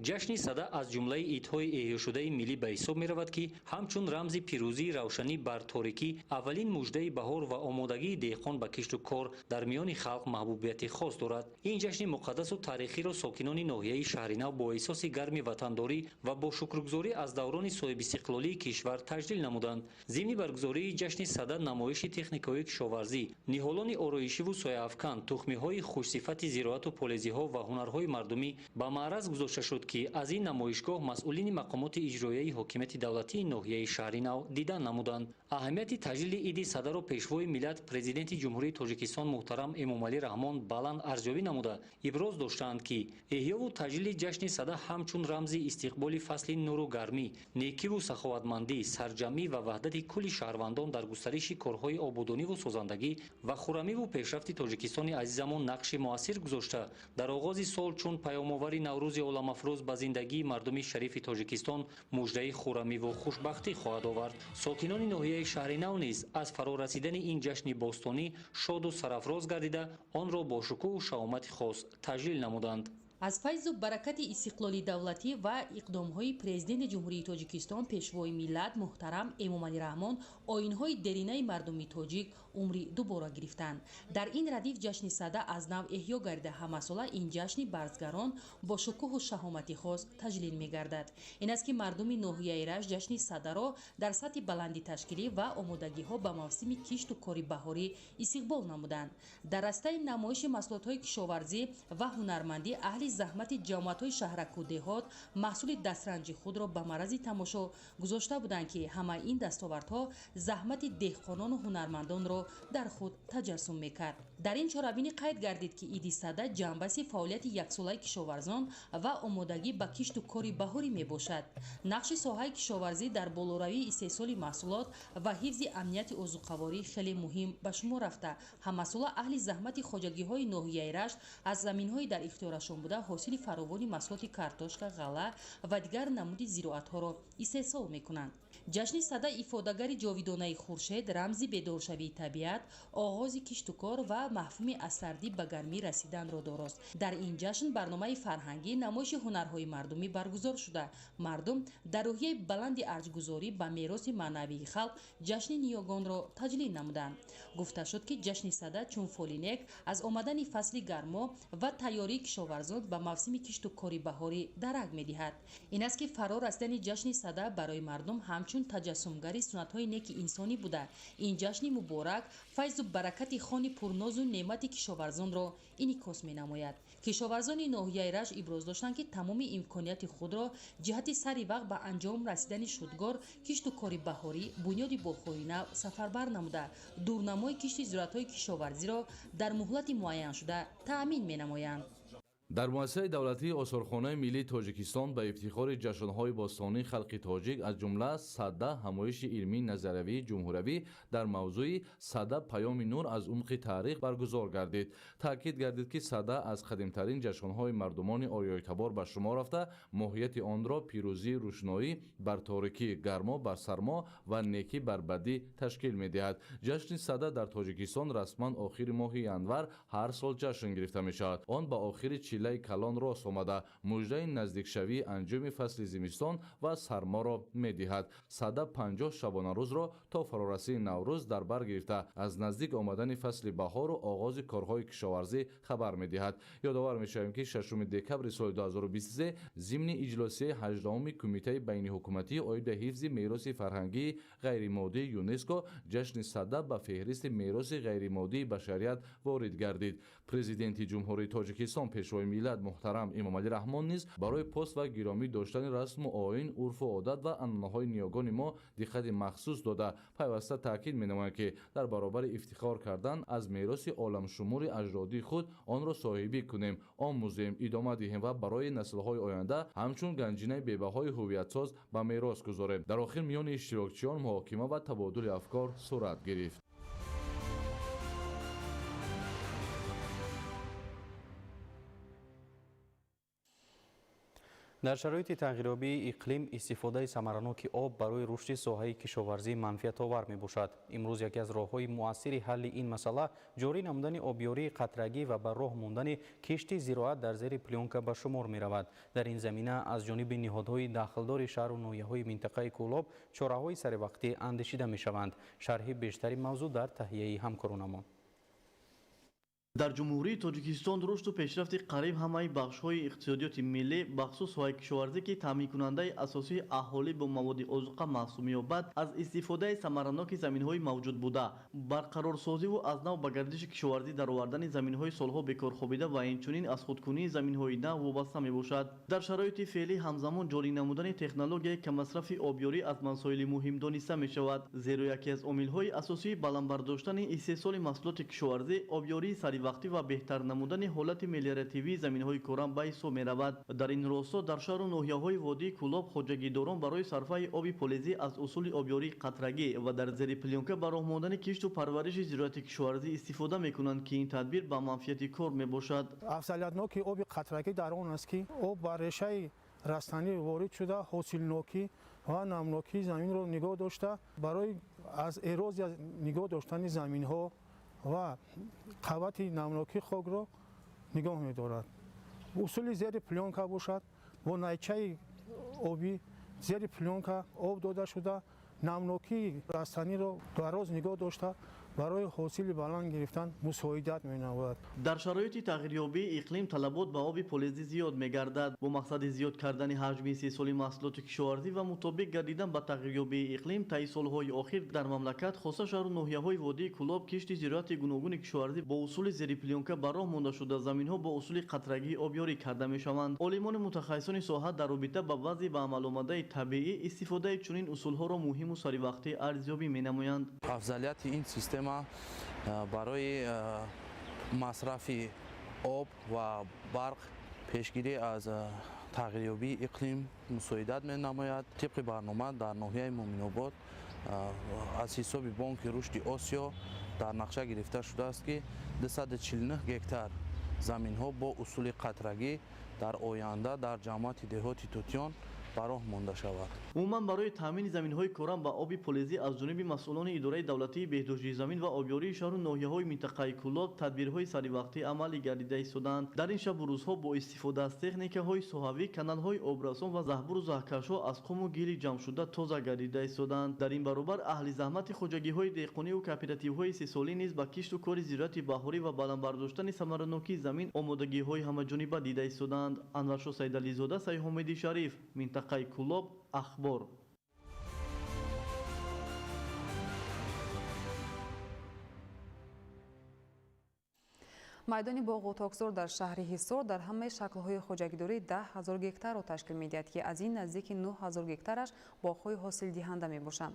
جشن سده از جمله عیدهای احیا شده ملی به حساب می رود که همچون رمز پیروزی روشنی بر تاریکی اولین مژده بهار و آمادگی دهقان به کشت و کار در میان خلق محبوبیت خاص دارد. این جشن مقدس و تاریخی را ساکنان ناحیه شهرینو با احساس گرمی وطنداری و با شکرگزاری از دوران صاحب استقلالی کشور تجلیل نمودند. ضمن برگزاری جشن سده نمایش تکنیک‌های کشاورزی، نهالان آرایشی و سایه‌افکن، تخمی‌های خوشصفت زراعت و پالایزی‌ها و هنرهای مردمی به معرض گذاشته شد که از این نمایشگاه مسئولین مقامات اجرایی حکومت دولتی ناحیه شهرینو دیدن نمودند. اهمیت تجلیل عید سده را پیشوای ملت پرزیدنت جمهوری تاجیکستان محترم امامعلی رحمان بلند ارزیابی نموده ابراز داشتند که احیا و تجلیل جشن سده همچون رمز استقبال فصل نور و گرمی، نیکی و سخاوتمندی، سرجمی و وحدت کل شهروندان در گسترش کارهای آبادانی و سازندگی و خرمی و پیشرفت تاجیکستان عزیزمان نقش موثر گذاشته در آغاز سال چون پیام‌آور نوروز عالم‌افروز به زندگی مردم شریف تاجیکستان مژده خرمی و خوشبختی خواهد آورد. ساکنان ناحیه شهرینو نیز از فرا رسیدن این جشن باستانی شاد و سرافراز گردیده آن را با شکوه و شهامت خاص تجلیل نمودند. аз файзу баракати истиқлоли давлатӣ ва иқдомҳои президенти ҷумҳурии тоҷикистон пешвои миллат муҳтарам Эмомалӣ Раҳмон оинҳои деринаи мардуми тоҷик умри дубора гирифтанд. дар ин радиф ҷашни сада аз нав эҳё гардида ҳамасола ин ҷашни барзгарон бо шукӯҳу шаҳомати хос таҷлил мегардад. ин аст ки мардуми ноҳияи Рашт ҷашни садаро дар сатҳи баланди ташкилӣ ва омодагиҳо ба мавсими кишту кори баҳорӣ истиқбол намуданд. дар растаи намоиши маҳсулотҳои кишоварзӣ ва ҳунармандӣ аҳли заҳмати ҷамоатҳои шаҳраку деҳот маҳсули дастранҷи худро ба марази тамошо гузошта буданд ки ҳамаи ин дастовардҳо заҳмати деҳқонону ҳунармандонро дар худ таҷассум мекард. дар ин чорабинӣ қайд гардид ки иди сада ҷанбаси фаъолияти яксолаи кишоварзон ва омодагӣ ба кишту кори баҳорӣ мебошад. нақши соҳаи кишоварзӣ дар болоравии истеҳсоли маҳсулот ва ҳифзи амнияти озуқаворӣ хеле муҳим ба шумор рафта ҳамасола аҳли заҳмати хоҷагиҳои ноҳияи Рашт аз заминҳои дар ихтиёрашон буда ҳосили фаровони маҳсулоти картошка, ғалла ва дигар намуди зироатҳоро истеҳсол мекунанд. ҷашни сада ифодагари ҷовидонаи хуршед, рамзи бедоршавии табиат, оғози кишту кор ва мафҳуми аз сардӣ ба гармӣ расиданро дорост. дар ин ҷашн барномаи фарҳангӣ, намоиши ҳунарҳои мардумӣ баргузор шуда мардум дар рӯҳияи баланди арҷгузорӣ ба мероси маънавии халқ ҷашни ниёгонро таҷлил намуданд. гуфта шуд ки ҷашни сада чун фолинек аз омадани фасли гармо ва тайёрии кишоварзон ба мавсими кишту кори баҳорӣ дарак медиҳад. ин аст ки фаро растани ҷашни сада барои мардум ҳамчун таҷассумгари суннатҳои неки инсонӣ буда ин ҷашни муборак файзу баракати хони пурнозу неъмати кишоварзонро инъикос менамояд. кишоварзони ноҳияи Рашт иброз доштанд ки тамоми имконияти худро ҷиҳати сари вақт ба анҷом расидани шудгор кишту кори баҳорӣ бунёди болхоҳии нав сафарбар намуда дурнамои кишти зироатҳои кишоварзиро дар муҳлати муайяншуда таъмин менамоянд. дар муассисаи давлатии осорхонаи миллии тоҷикистон ба ифтихори ҷашнҳои бостонии халқи тоҷик аз ҷумла сада ҳамоиши илмии назариявии ҷумҳуравӣ дар мавзӯи сада паёми нур аз умқи таърих баргузор гардид. таъкид гардид ки сада аз қадимтарин ҷашнҳои мардумони ориёйтабор ба шумор рафта моҳияти онро пирӯзии рӯшноӣ бар торикӣ, гармо бар сармо ва некӣ бар бадӣ ташкил медиҳад. ҷашни сада дар тоҷикистон расман охири моҳи январ ҳар сол ҷашн гирифта мешавад. он ба охири чилаи калон рост омада муждаи наздикшавии анҷуми фасли зимистон ва сарморо медиҳад. сада 50 шабонарӯзро то фарорасии наврӯз дар бар гирифта аз наздик омадани фасли баҳору оғози корҳои кишоварзӣ хабар медиҳад. ёдовар мешавем ки 6 декабри соли 2023 зимни иҷлосияи 8-уми кумитаи байниҳукуматии оиди ҳифзи мероси фарҳангии ғайримоддии ЮНЕСКО ҷашни сада ба феҳристи мероси ғайримоддии башарият ворид гардид. президенти ҷумҳурии тоҷикистон пешвои миллат муҳтарам Эмомалӣ Раҳмон низ барои пост ва гиромӣ доштани расму оин, урфу одат ва анъанаҳои ниёгони мо диққати махсус дода пайваста таъкид менамояд ки дар баробари ифтихор кардан аз мероси оламшумури аҷдодии худ онро соҳибӣ кунем, омӯзем, идома диҳем ва барои наслҳои оянда ҳамчун ганҷинаи бебаҳои ҳувиятсоз ба мерос гузорем. дар охир миёни иштирокчиён муҳокима ва табодули афкор сурат гирифт. дар шароити тағйирёбии иқлим истифодаи самараноки об барои рушди соҳаи кишоварзӣ манфиатовар мебошад. имрӯз яке аз роҳҳои муассири ҳалли ин масъала ҷорӣ намудани обёрии қатрагӣ ва ба роҳ мондани кишти зироат дар зери плёнка ба шумор меравад. дар ин замина аз ҷониби ниҳодҳои дахлдори шаҳру ноҳияҳои минтақаи Кӯлоб чораҳои саривақтӣ андешида мешаванд. шарҳи бештари мавзӯъ дар таҳияи ҳамкоронамон. дар ҷумҳурии тоҷикистон рушду пешрафти қариб ҳамаи бахшҳои иқтисодиёти миллӣ бахусус соҳаи кишоварзӣ ки таъминкунандаи асосии аҳолӣ бо маводи озуқа маҳсуб меёбад аз истифодаи самараноки заминҳои мавҷуд буда барқарорсозиву аз нав ба гардиши кишоварзӣ даровардани заминҳои солҳо бекорхобида ва инчунин аз худкунии заминҳои нав вобаста мебошад. дар шароити феълӣ ҳамзамон ҷорӣ намудани технологияи камасрафи обёрӣ аз масоили муҳим дониста мешавад, зеро яке аз омилҳои асосии баландбардоштани истеҳсоли маҳсулоти кишоварзӣ обёрии саривақтӣ ва беҳтар намудани ҳолати мелиоративии заминҳои корам ба ҳисоб меравад. дар ин росто дар шаҳру ноҳияҳои водии Кӯлоб хоҷагидорон барои сарфаи оби полезӣ аз усули обёрии қатрагӣ ва дар зери плёнка ба роҳ мондани кишту парвариши зироати кишоварзӣ истифода мекунанд ки ин тадбир ба манфиати кор мебошад. афзалиятноки оби қатрагӣ дар он аст ки об ба решаи растанӣ ворид шуда ҳосилнокӣ ва намнокии заминро нигоҳ дошта барои аз эрозия нигоҳ доштани заминҳо ва қавати намнокии хокро нигоҳ медорад. усули зери плёнка бошад бо найчаи оби зери плёнка об дода шуда намнокии растаниро дароз нигоҳ дошта барои ҳосили баланд гирифтан мусоидат менамояд. дар шароити тағйирёбии иқлим талабот ба оби полезӣ зиёд мегардад. бо мақсади зиёд кардани ҳаҷми истеҳсоли маҳсулоти кишоварзӣ ва мутобиқ гардидан ба тағйирёбии иқлим таи солҳои охир дар мамлакат хоса шаҳру ноҳияҳои водии кӯлоб кишти зироати гуногуни кишоварзӣ бо усули зери плёнка ба роҳ монда шуда заминҳо бо усули қатрагӣ обёрӣ карда мешаванд. олимони мутахассисони соҳа дар робита ба вазъи ба амаломадаи табиӣ истифодаи чунин усулҳоро муҳиму саривақтӣ арзёбӣ менамоянд. афзалияти ин система барои масрафи об ва барқ пешгирӣ аз тағйирёбии иқлим мусоидат менамояд. тибқи барнома дар ноҳияи муъминобод аз ҳисоби бонки рушди осиё дар нақша гирифта шудааст ки 249 гектар заминҳо бо усули қатрагӣ дар оянда дар ҷамъияти деҳоти тутён ба роҳ монда шавад. умуман барои таъмини заминҳои корам ба оби полезӣ аз ҷониби масъулони идораи давлатии беҳдоштии замин ва обёрии шаҳру ноҳияҳои минтақаи кӯлоб тадбирҳои саривақтӣ амалӣ гардида истоданд. дар ин шабу рӯзҳо бо истифода аз техникаҳои соҳавӣ каналҳои обрасон ва заҳбуру заҳкашҳо аз қуму гили ҷамъшуда тоза гардида истоданд. дар ин баробар аҳли заҳмати хоҷагиҳои деҳқониву кооперативҳои сесолӣ низ ба кишту кори зироати баҳорӣ ва баландбардоштани самаранокии замин омодагиҳои ҳамаҷониба дида истоданд. анваршо сайдализода, сайҳомиди шариф, минтақаи кӯлоб, ахбор. майдони боғу токзор дар шаҳри ҳисор дар ҳамаи шаклҳои хоҷагидорӣ 10 000 гектарро ташкил медиҳад ки аз ин наздики 9 000 гектараш боғҳои ҳосилдиҳанда мебошанд.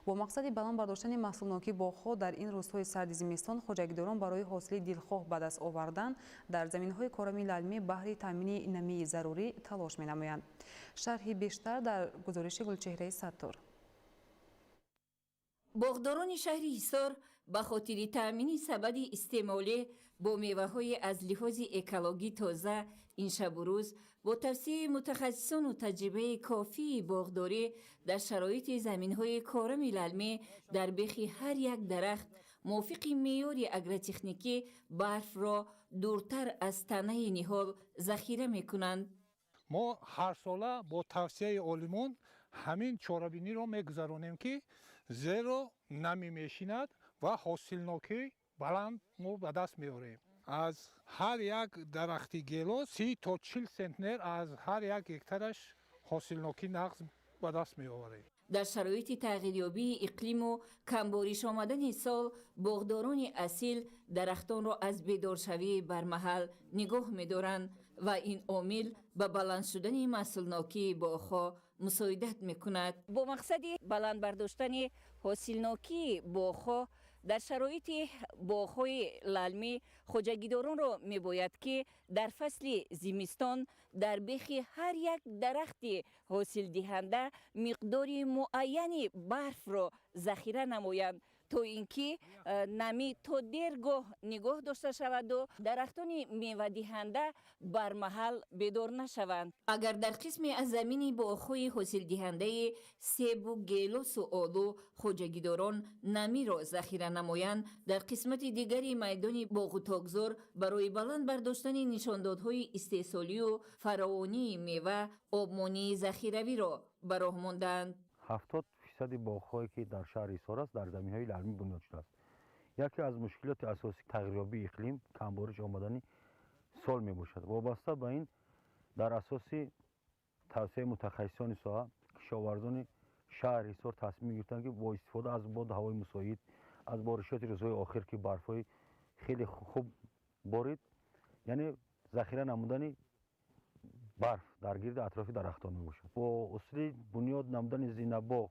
бо мақсади баланд бардоштани маҳсулнокии боғҳо дар ин рӯзҳои сарди зимистон хоҷагидорон барои ҳосили дилхоҳ ба даст овардан дар заминҳои корами лалмӣ баҳри таъмини намии зарурӣ талош менамоянд. шарҳи бештар дар гузориши Гулчеҳраи Саттор. боғдорони шаҳри ҳисор ба хотири таъмини сабади истеъмолӣ бо меваҳои аз лиҳози экологӣ тоза ин шабу рӯз бо тавсияи мутахассисону таҷрибаи кофии боғдорӣ дар шароити заминҳои корами лалмӣ дар бехи ҳар як дарахт мувофиқи меъёри агротехникӣ барфро дуртар аз танаи ниҳол захира мекунанд. мо ҳарсола бо тавсияи олимон ҳамин чорабиниро мегузаронем ки зеро намӣ мешинад ва ҳосилнокӣ баланд мо ба даст меорем. аз ҳар як дарахти гелос 30 то 40 центнер аз ҳар як гектараш ҳосилнокӣ нағз ба даст меоварем. дар шароити тағйирёбии иқлиму камбориш омадани сол боғдорони асил дарахтонро аз бедоршавии бармаҳал нигоҳ медоранд ва ин омил ба баланд шудани маҳсулнокии боғҳо мусоидат мекунад. бо мақсади баланд бардоштани ҳосилнокии боғҳо дар шароити боғҳои лалмӣ хоҷагидоронро мебояд ки дар фасли зимистон дар бехи ҳар як дарахти ҳосилдиҳанда миқдори муайяни барфро захира намоянд то ин ки намӣ то дергоҳ нигоҳ дошта шаваду дарахтони мевадиҳанда бармаҳал бедор нашаванд. агар дар қисме аз замини боғҳои ҳосилдиҳандаи себу гелосу олу хоҷагидорон намиро захира намоянд, дар қисмати дигари майдони боғу токзор барои баланд бардоштани нишондодҳои истеҳсолию фаровонии мева обмонии захиравиро ба роҳ мондаанд. 70% боғҳое ки дар шаҳри ҳисор аст дар заминҳои лалмӣ бунёд шудааст. яке аз мушкилоти асосии тағйирёбии иқлим камбориш омадани сол мебошад. вобаста ба ин дар асоси тавсияи мутахассисони соҳа кишоварзони шаҳри ҳисор тасмим гирифтанд ки бо истифода аз бод ҳавои мусоид аз боришоти рӯзҳои охир ки барфҳои хеле хуб борид, яъне захира намудани барф дар гирди атрофи дарахтон мебошад. бо усули бунёд намудани зинабоғ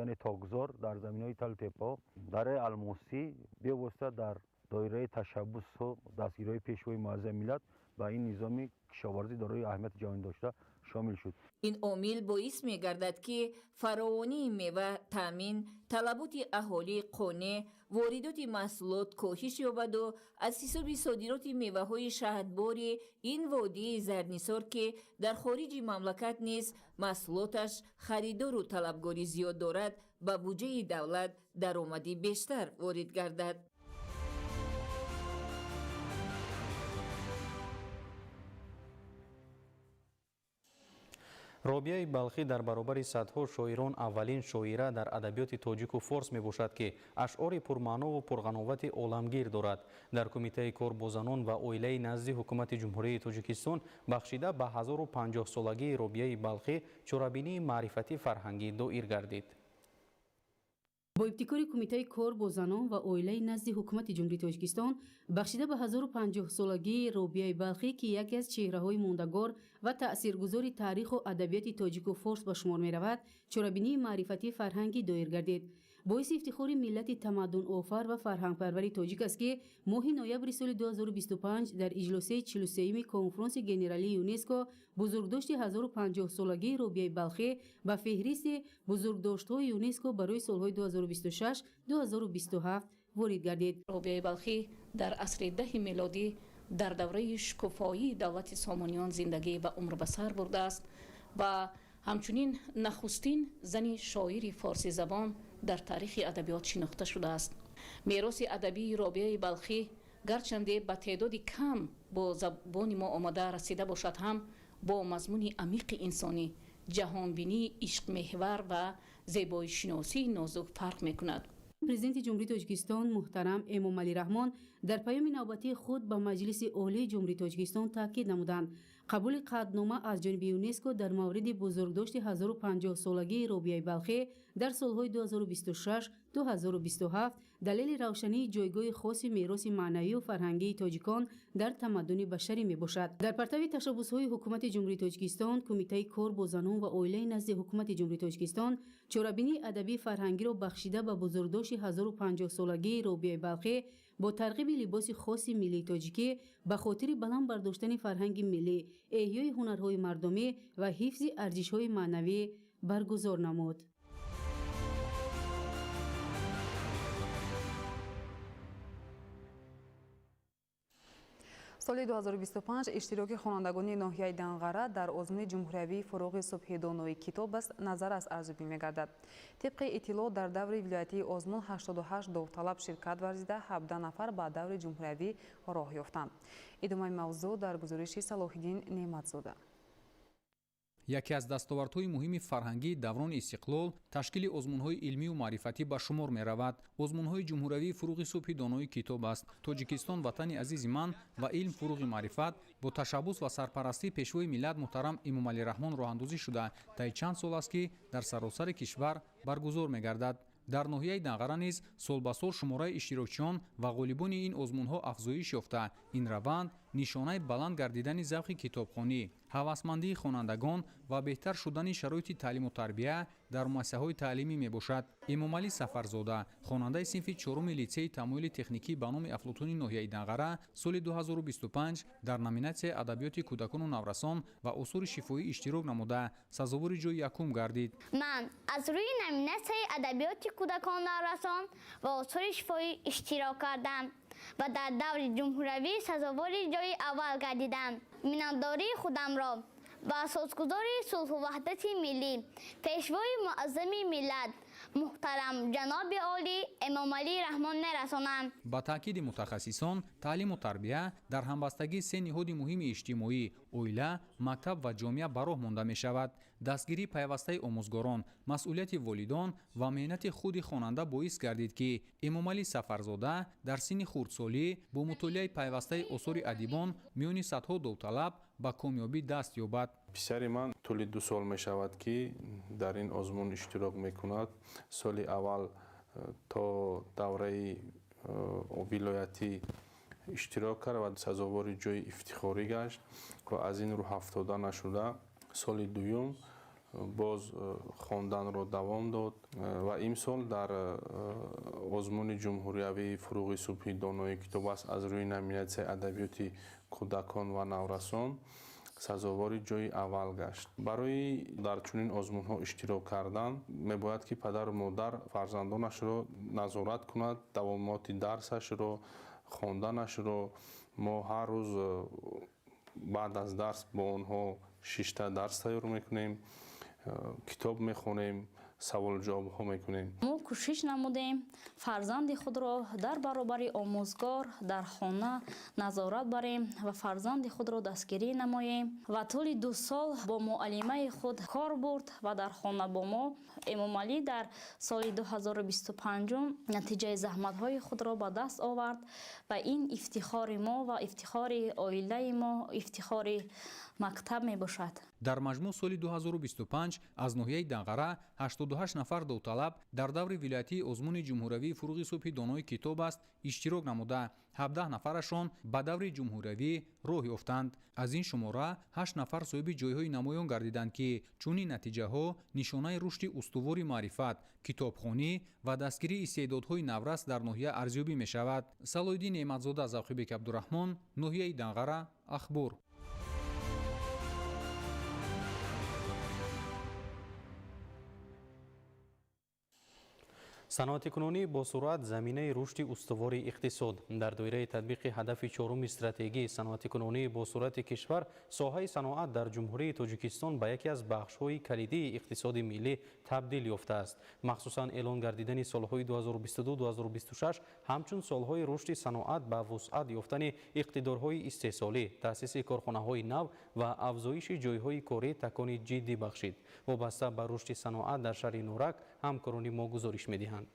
яъне токзор дар заминҳои талу теппаҳо дараи алмосӣ бевосита дар доираи ташаббусҳо дастгириҳои пешвои муаззами миллат ба ин низоми кишоварзӣ дорои аҳамияти ҷаҳондошта шомил шуд. ин омил боис мегардад ки фаровонии мева таъмин, талаботи аҳолӣ қонеъ, воридоти маҳсулот коҳиш ёбаду аз ҳисоби содироти меваҳои шаҳдбори ин водии зарнисор ки дар хориҷи мамлакат низ маҳсулоташ харидору талабгори зиёд дорад, ба буҷаи давлат даромади бештар ворид гардад. робияи балхӣ дар баробари садҳо шоирон аввалин шоира дар адабиёти тоҷику форс мебошад ки ашъори пурмаънову пурғановати оламгир дорад. дар кумитаи кор бо занон ва оилаи назди ҳукумати ҷумҳурии тоҷикистон бахшида ба 1050-солагии робияи балхӣ чорабинии маърифатӣ фарҳангӣ доир гардид. бо ибтикори кумитаи кор бо занон ва оилаи назди ҳукумати ҷумҳурии тоҷикистон бахшида ба 1050-солагии робияи балхӣ ки яке аз чеҳраҳои мондагор ва таъсиргузори таъриху адабиёти тоҷику форс ба шумор меравад, чорабинии маърифатӣ фарҳангӣ доир гардид. боиси ифтихори миллати тамаддунофар ва фарҳангпарвари тоҷик аст ки моҳи ноябри соли 2025 дар иҷлосаи 43-уми конфронси генералии ЮНЕСКО бузургдошти 1050-солагии робияи балхӣ ба феҳристи бузургдоштҳои ЮНЕСКО барои солҳои 2026-2027 ворид гардид. робияи балхӣ дар асри 10 милодӣ дар давраи шукуфоии давлати Сомониён зиндагӣ ва умр ба сар бурдааст ва ҳамчунин нахустин зани шоири форсизабон дар таърихи адабиёт шинохта шудааст. мероси адабии робияи балхӣ гарчанде ба теъдоди кам бо забони мо омада расида бошад ҳам бо мазмуни амиқи инсонӣ, ҷаҳонбинии ишқмеҳвар ва зебоишиносии нозук фарқ мекунад. президенти ҷумҳурии тоҷикистон муҳтарам Эмомалӣ Раҳмон дар паёми навбатии худ ба маҷлиси олии ҷумҳурии тоҷикистон таъкид намуданд қабули қаъднома аз ҷониби ЮНЕСКО дар мавриди бузургдошти 1050-солагии робияи балхӣ дар солҳои 2026-2027 далели равшании ҷойгоҳи хоси мероси маънавию фарҳангии тоҷикон дар тамаддуни башарӣ мебошад. дар партави ташаббусҳои ҳукумати ҷумҳурии тоҷикистон кумитаи кор бо занон ва оилаи назди ҳукумати ҷумҳурии тоҷикистон чорабинии адабии фарҳангиро бахшида ба бузургдошти 1050-солагии робияи балхӣ бо тарғиби либоси хоси миллии тоҷикӣ ба хотири баланд бардоштани фарҳанги миллӣ, эҳёи ҳунарҳои мардумӣ ва ҳифзи арзишҳои маънавӣ баргузор намуд. соли 2025 иштироки хонандагони ноҳияи Данғара дар озмуни ҷумҳуриявии фуруғи субҳи донои китоб аст назар аз арзубӣ мегардад. тибқи иттилоъ дар даври вилоятии озмун 88 довталаб ширкат варзида 17 нафар ба даври ҷумҳуриявӣ роҳ ёфтанд. идомаи мавзӯъ дар гузориши Салоҳиддин Неъматзода. яке аз дастовардҳои муҳими фарҳангии даврони истиқлол ташкили озмунҳои илмию маърифатӣ ба шумор меравад. озмунҳои ҷумҳуриявии фуруғи субҳи донои китоб аст. тоҷикистон ватани азизи ман ва илм фуруғи маърифат бо ташаббус ва сарпарастии пешвои миллат муҳтарам Эмомалӣ Раҳмон роҳандозӣ шуда таи чанд сол аст ки дар саросари кишвар баргузор мегардад. дар ноҳияи Данғара низ солбасол шумораи иштирокчиён ва ғолибони ин озмунҳо афзоиш ёфта. ин раванд нишонаи баланд гардидани завқи китобхонӣ, ҳавасмандии хонандагон ва беҳтар шудани шароити таълиму тарбия дар муассисаҳои таълимӣ мебошад. Эмомалӣ Сафарзода, хонандаи синфи чорум лицеи тамоили техникӣ ба номи Афлутуни ноҳияи Данғара соли 2025 дар номинатсияи адабиёти кӯдакону наврасон ва усури шифоӣ иштирок намуда сазовори ҷои якум гардид. ман аз рӯи номинатсияи адабиёти кӯдакону наврасон ва усури шифоӣ иштирок кардам ва дар даври ҷумҳуриявӣ сазовори ҷои аввал гардидам. миннатдории худамро ба асосгузори сулҳу ваҳдати миллӣ, пешвои муаззами миллат, муҳтарам ҷаноби олӣ Эмомалӣ Раҳмон мерасонам. ба таъкиди мутахассисон, таълиму тарбия дар ҳамбастагии се ниҳоди муҳими иҷтимоӣ, оила, мактаб ва ҷомеа ба роҳ монда мешавад. дастгирии пайвастаи омӯзгорон, масъулияти волидон ва меҳнати худи хонанда боис гардид ки Эмомалӣ Сафарзода дар синни хурдсолӣ бо мутолиаи пайвастаи осори адибон миёни садҳо довталаб ба комёбӣ даст ёбад. писари ман тӯли 2 сол мешавад ки дар ин озмун иштирок мекунад. соли аввал то давраи вилоятӣ иштирок кард ва сазовори ҷои ифтихорӣ гашт ва аз ин рӯ ҳафтода нашуда соли дуюм боз хонданро давом дод ва имсол дар озмуни ҷумҳуриявии фуруғи субҳи донои китоб аст аз рӯи номинатсияи адабиёти кӯдакон ва наврасон сазовори ҷои аввал гашт. барои дар чунин озмунҳо иштирок кардан мебояд ки падару модар фарзандонашро назорат кунад, давомоти дарсашро, хонданашро. мо ҳар рӯз баъд аз дарс бо онҳо 6 дарс тайёр мекунем, китоб мехонем, سوال جواب ها میکنین؟ ما کوشش نمودیم فرزند خود را در برابر آموزگار در خانه نظارت بریم و فرزند خود را دستگیری نماییم و طول 2 سال با معلمه خود کار برد و در خانه با ما. امام علی در سال 2025 نتیجه زحمت های خود را به دست آورد و این افتخار ما و افتخار عائله ما، افتخار مکتب می باشد. дар маҷмӯъ соли 2025 аз ноҳияи Данғара 88 нафар довталаб дар даври вилоятии озмуни ҷумҳуравии фуруғи субҳи донои китоб аст иштирок намуда 17 нафарашон ба даври ҷумҳуравӣ роҳ ёфтанд. аз ин шумора 8 нафар соҳиби ҷойҳои намоён гардиданд ки чунин натиҷаҳо нишонаи рушди устувори маърифат, китобхонӣ ва дастгирии истеъдодҳои наврас дар ноҳия арзёбӣ мешавад. Салоиддин Неъматзода, Завқибек Абдурахмон, ноҳияи Данғара, Ахбор. صنعت کنونی با سرعت زمینه رشد استواری اقتصاد. در دایره تطبیق هدف 4 استراتژی صنعت کنونی با سرعت کشور، ساحه صنعت در جمهوری تاجیکستان به یکی از بخش‌های کلیدی اقتصاد ملی تبدیل یافته است. مخصوصاً اعلان گردیدن سالهای 2022-2026 همچون سالهای رشد صنعت با وسعت یافتن اقتدارهای استحصالی، تأسیس کارخانه‌های نو و افزایش جایهای کاری تکانی جدی بخشید. وابسته به رشد صنعت در شهر نورک همکاران ما گزارش می‌دهند.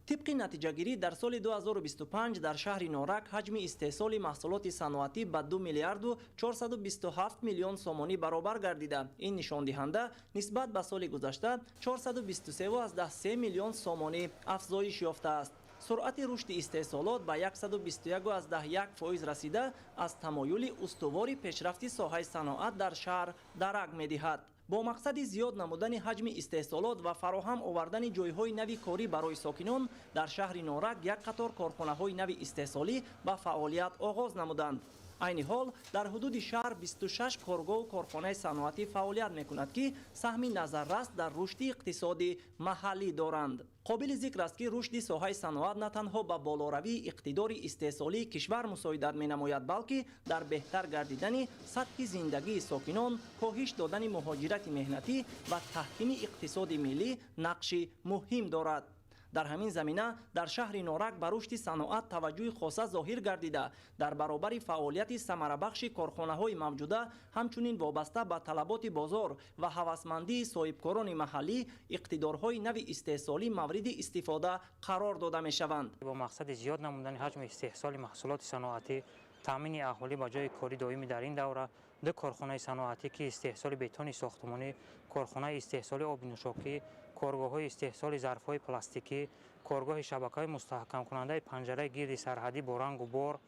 طبق نتیجه‌گیری در سال 2025 در شهر نورک حجم استحصال محصولات صنعتی به 2 میلیارد و 427 میلیون سومانی برابر گردیده. این نشان دهنده نسبت به سال گذشته 423.3 میلیون سومانی افزایش یافته است. سرعت رشد استحصالات به 121.1% رسیده از تمایل استواری پیشرفت ساحه صنعت در شهر درک می‌دهد. با مقصد زیاد نمودن حجم استحصالات و فراهم آوردن جایهای نوی کاری برای ساکنان در شهر نورک یک قطار کارخانه‌های نوی استحصالی به فعالیت آغاز نمودند. عین حال در حدود شهر 26 کارگاه و کارخانه صنعتی فعالیت می‌کند که سهم نظررس در رشد اقتصادی محلی دارند. قابل ذکر است که رشد ساحه صنعت نه تنها به بالاروی اقتدار استحصالی کشور مساعدت می‌نماید، بلکه در بهتر گردیدن سطح زندگی ساکنان، کاهش دادن مهاجرت مهنتی و تحکیم اقتصاد ملی نقش مهم دارد. در همین زمینه در شهر نورک به رشد صنعت توجه خاصه ظاهر گردیده. در برابر فعالیت ثمره‌بخش کارخانه‌های موجوده، همچنین وابسته به طلبات بازار و هوسمندی صاحبکاران محلی، اقتدارهای نوی استحصالی مورد استفاده قرار داده می‌شوند. با مقصد زیاد نمودن حجم استحصال محصولات صنعتی، تامین اهالی با جای کاری دائمی در این دوره، 2 کارخانه صنعتی که استحصال بتون ساختمانی، کارخانه استحصال آب نوشابه، کارگاه‌های استحصال ظرف‌های پلاستیکی، کارگاه شبکه‌های مستحکم کننده پنجره گرد سرحدی با رنگ و بار،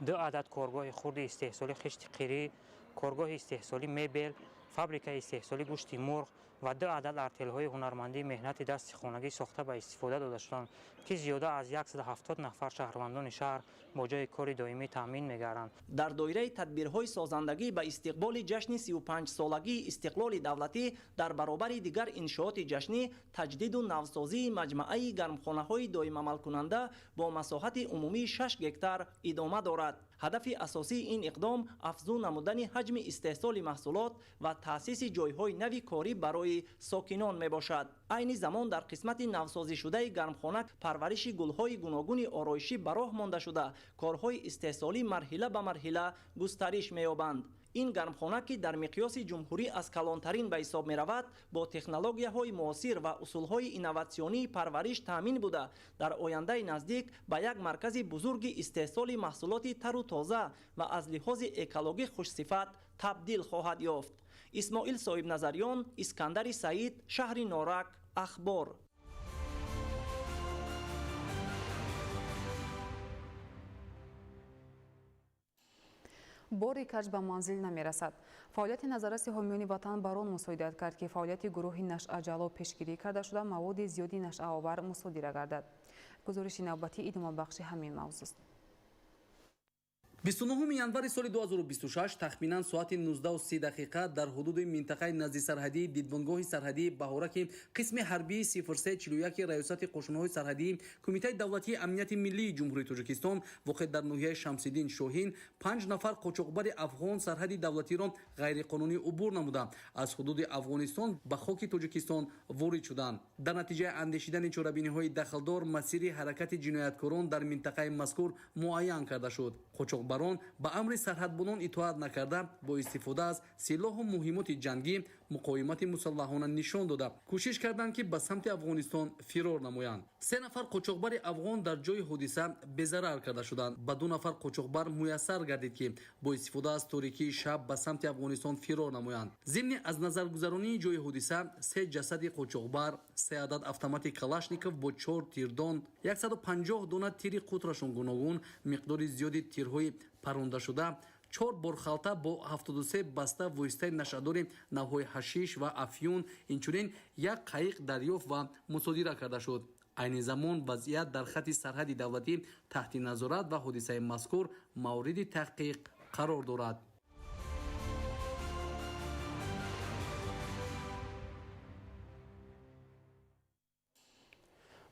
2 عدد کارگاه خرد استحصالی خشت قیری، کارگاه استحصالی مبل، فابریکه استحصالی گوشت مرغ و 2 عدد ارتل‌های هنرمندی مهنت دست خانگی ساخته به استفاده داده شدند که زیاده از 170 نفر شهروندان شهر با جای کار دائمی تامین می‌گردند. در دایره تدبیرهای سازندگی به استقبال جشن 35 سالگی استقلال دولتی در برابر دیگر انشاءات جشنی، تجدید و نوسازی مجموعه گرمخانه‌های دائم عمل کننده با مساحت عمومی 6 گکتار ادامه دارد. هدف اساسی این اقدام افزون نمودن حجم استحصال محصولات و تأسیس جایهای نوی کاری برای ساکنان می باشد. عین زمان در قسمت نوسازی شده گرمخانه پرورش گل‌های گوناگون آرایشی به راه مانده شده، کارهای استحصالی مرحله به مرحله گسترش می‌یابند. این گرمخانه که در مقیاس جمهوری از کلانترین به حساب می رود، با تکنولوژی‌های معاصر و اصول‌های اینوواسیونی پرورش تامین بوده، در آینده نزدیک به یک مرکز بزرگ استحصال محصولات تر و تازه و از لحاظ اکولوژی خوش‌صفت تبدیل خواهد یافت. اسماعیل صاحب نظریان، اسکندر سعید، شهر نورک، اخبار. باری کج به منزل نمی رسد. فعالیت نظررس حامیان وطن بران مساعدت کرد که فعالیت گروه نشأه جلو پیشگیری کرده شده مواد زیادی نشأه آور مصادره گردد. گزارش نوبتی ادامه بخش همین موضوع است. 29 январи соли 2026 тахминан соати 19:30 дар ҳудуди минтақаи назди сарҳадии дидбонгоҳи сарҳадии баҳораки қисми ҳарбии 0341 раёсати қошунаҳои сарҳадии кумитаи давлатии амнияти миллии ҷумҳурии Тоҷикистон воқеъ дар ноҳияи Шамсиддин Шоҳин 5 нафар қочоқбари афғон сарҳади давлатиро ғайриқонунӣ убур намуда аз ҳудуди Афғонистон ба хоки Тоҷикистон ворид шуданд. Дар натиҷаи андешидани чорабиниҳои дахлдор масири ҳаракати ҷинояткорон дар минтақаи мазкур муайян карда шуд. Қочоқбарон ба амри сарҳадбонон итоат накарда бо истифода аз силоҳу муҳимоти ҷангӣ муқоимати мусаллаҳона нишон дода кӯшиш карданд ки ба самти Афғонистон фирор намоянд. 3 нафар қочоқбари афғон дар ҷои ҳодиса безарар карда шуданд. Ба 2 нафар қочоқбар муяссар гардид ки бо истифода аз торикии шаб ба самти Афғонистон фирор намоянд. зимни аз назаргузаронии ҷои ҳодиса 3 ҷасади қочоқбар, 3 адад автомати калашников бо 4 тирдон, 150 дона тири қутрашон гуногун, миқдори зиёди тирҳои парондашуда, 4 борхалта бо 73 баста воситаи нашъадори навъҳои ҳашиш ва афюн, инчунин 1 қайиқ дарёфт ва мусодира карда шуд. айни замон вазъият дар хати сарҳади давлатӣ таҳти назорат ва ҳодисаи мазкур мавриди таҳқиқ қарор дорад.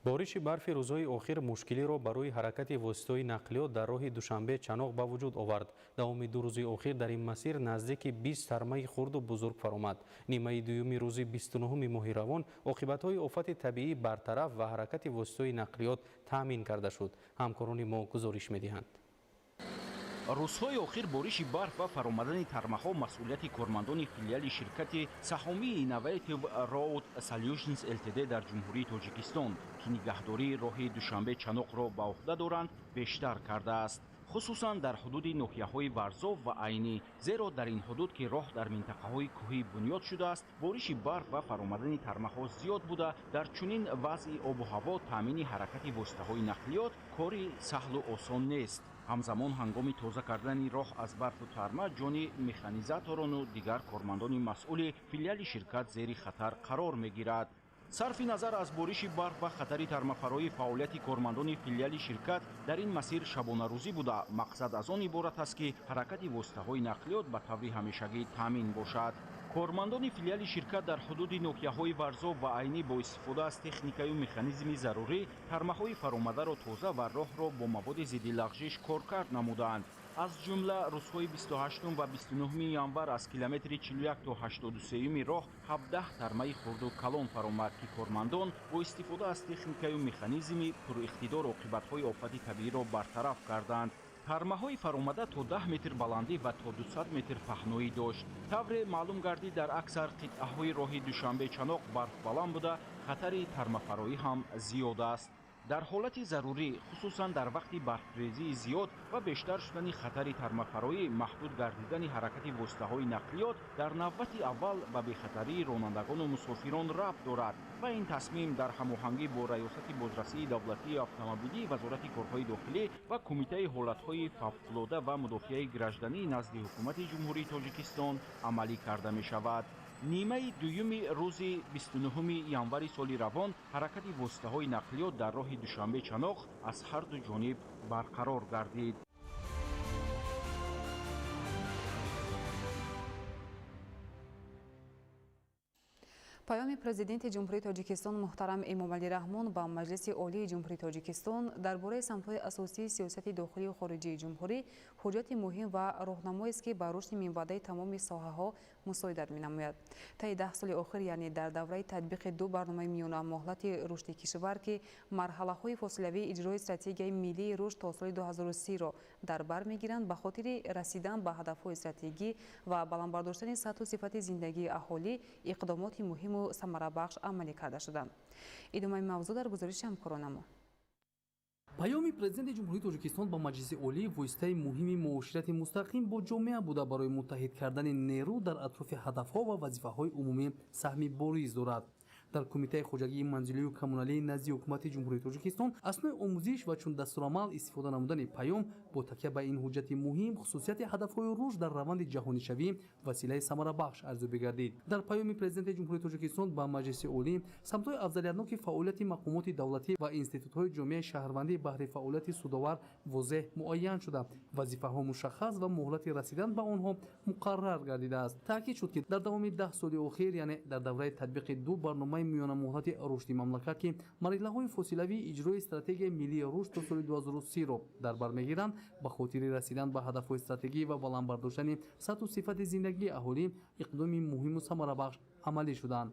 бориши барфи рӯзҳои охир мушкилиро барои ҳаракати воситаҳои нақлиёт дар роҳи душанбе чаноқ ба вуҷуд овард. давоми 2 рӯзи охир дар ин масир наздики 20 тармаи хурду бузург фаромад. нимаи дуюми рӯзи 29 моҳи равон оқибатҳои офати табиӣ бартараф ва ҳаракати воситаҳои нақлиёт таъмин карда шуд. ҳамкорони мо гузориш медиҳанд. рӯзҳои охир бориши барф ва фаромадани тармаҳо масъулияти кормандони филиали ширкати саҳомии Innovative Road Solutions Ltd дар ҷумҳурии Тоҷикистон ки нигаҳдории роҳи душанбе чаноқро ба уҳда доранд бештар кардааст, хусусан дар ҳудуди ноҳияҳои Варзов ва Айнӣ, зеро дар ин ҳудуд ки роҳ дар минтақаҳои кӯҳӣ бунёд шудааст, бориши барф ва фаромадани тармаҳо зиёд буда, дар чунин вазъи обу ҳаво таъмини ҳаракати воситаҳои нақлиёт кори саҳлу осон нест. ҳамзамон ҳангоми тоза кардани роҳ аз барфу тарма ҷони механизаторону дигар кормандони масъули филиали ширкат зери хатар қарор мегирад. сарфи назар аз бориши барф ва хатари тармафарои фаъолияти кормандони филиали ширкат дар ин масир шабонарӯзӣ буда, мақсад аз он иборат аст ки ҳаракати воситаҳои нақлиёт ба таври ҳамешагӣ таъмин бошад. кормандони филиали ширкат дар ҳудуди ноҳияҳои Варзов ва Айнӣ бо истифода аз техникаю механизми зарурӣ тармаҳои фаромадаро тоза ва роҳро бо маводи зидди лағжиш коркард намуданд. аз ҷумла рӯзҳои 28 ва 29 январ аз километри 41 то 83 роҳ 17 тармаи хурду калон фаромад ки кормандон бо истифода аз техникаю механизми пуриқтидор оқибатҳои офати табииро бартараф карданд. тармаҳои фаромада то 10 метр баландӣ ва то 200 метр паҳноӣ дошт. тавре маълум гардид дар аксар қитъаҳои роҳи душанбе чаноқ барфбаланд буда хатари тармафароӣ ҳам зиёд аст. дар ҳолати зарурӣ, хусусан дар вақти барфрезии зиёд ва бештар шудани хатари тармафароӣ, маҳдуд гардидани ҳаракати воситаҳои нақлиёт дар навбати аввал ба бехатарии ронандагону мусофирон рабт дорад ва ин тасмим дар ҳамоҳангӣ бо раёсати бозрасии давлатии автомобилӣ, вазорати корҳои дохилӣ ва кумитаи ҳолатҳои фавқулода ва мудофиаи гражданӣ назди ҳукумати ҷумҳурии Тоҷикистон амалӣ карда мешавад. нимаи дуюми рӯзи 29 январи соли равон ҳаракати воситаҳои нақлиёт дар роҳи душанбе чаноқ аз ҳарду ҷониб барқарор гардид. паёми президенти ҷумҳурии Тоҷикистон муҳтарам Эмомалӣ Раҳмон ба Маҷлиси олии ҷумҳурии Тоҷикистон дар бораи самтҳои асосии сиёсати дохилию хориҷии ҷумҳурӣ ҳуҷҷати муҳим ва роҳнамоест ки ба рушди минбаъдаи тамоми соҳаҳо мусоидат менамояд. таи 10 соли охир, яъне дар давраи татбиқи 2 барномаи миёнамуҳлати рушди кишвар ки марҳалаҳои фосилавии иҷрои стратегияи миллии рушд то соли 2030-ро дар бар мегиранд, ба хотири расидан ба ҳадафҳои стратегӣ ва баландбардоштани сатҳу сифати зиндагии аҳолӣ иқдомоти муҳиму самарабахш амалӣ карда шуданд. идомаи мавзӯъ дар гузориши ҳамкорона мо. паёми президенти ҷумҳурии Тоҷикистон ба Маҷлиси олӣ воситаи муҳими муоширати мустақим бо ҷомеа буда барои муттаҳид кардани нерӯ дар атрофи ҳадафҳо ва вазифаҳои умумӣ саҳми бориз дорад. дар кумитаи хоҷагии манзилию коммуналии назди ҳукумати ҷумҳурии тоҷикистон аснои омӯзиш ва чун дастурамал истифода намудани паём бо такя ба ин ҳуҷҷати муҳим хусусияти ҳадафҳои рушд дар раванди ҷаҳонишавӣ василаи самарабахш арзёбӣ гардид. дар паёми президенти ҷумҳурии тоҷикистон ба маҷлиси олӣ самтҳои афзалиятноки фаъолияти мақомоти давлатӣ ва институтҳои ҷомеаи шаҳрвандӣ баҳри фаъолияти судовар возеҳ муайян шуда, вазифаҳо мушаххас ва муҳлати расидан ба онҳо муқаррар гардидааст. таъкид шуд ки дар давоми 10 соли охир, яъне дар давраи татбиқи 2 барномаи миёна муҳлати рушди мамлакат ки марҳилаҳои фосилавии иҷрои стратегияи миллии рушд то соли 2030-ро дар бар мегиранд, ба хотири расидан ба ҳадафҳои стратегӣ ва баландбардоштани сатҳу сифати зиндагии аҳолӣ иқдоми муҳиму самарабахш амалӣ шуданд.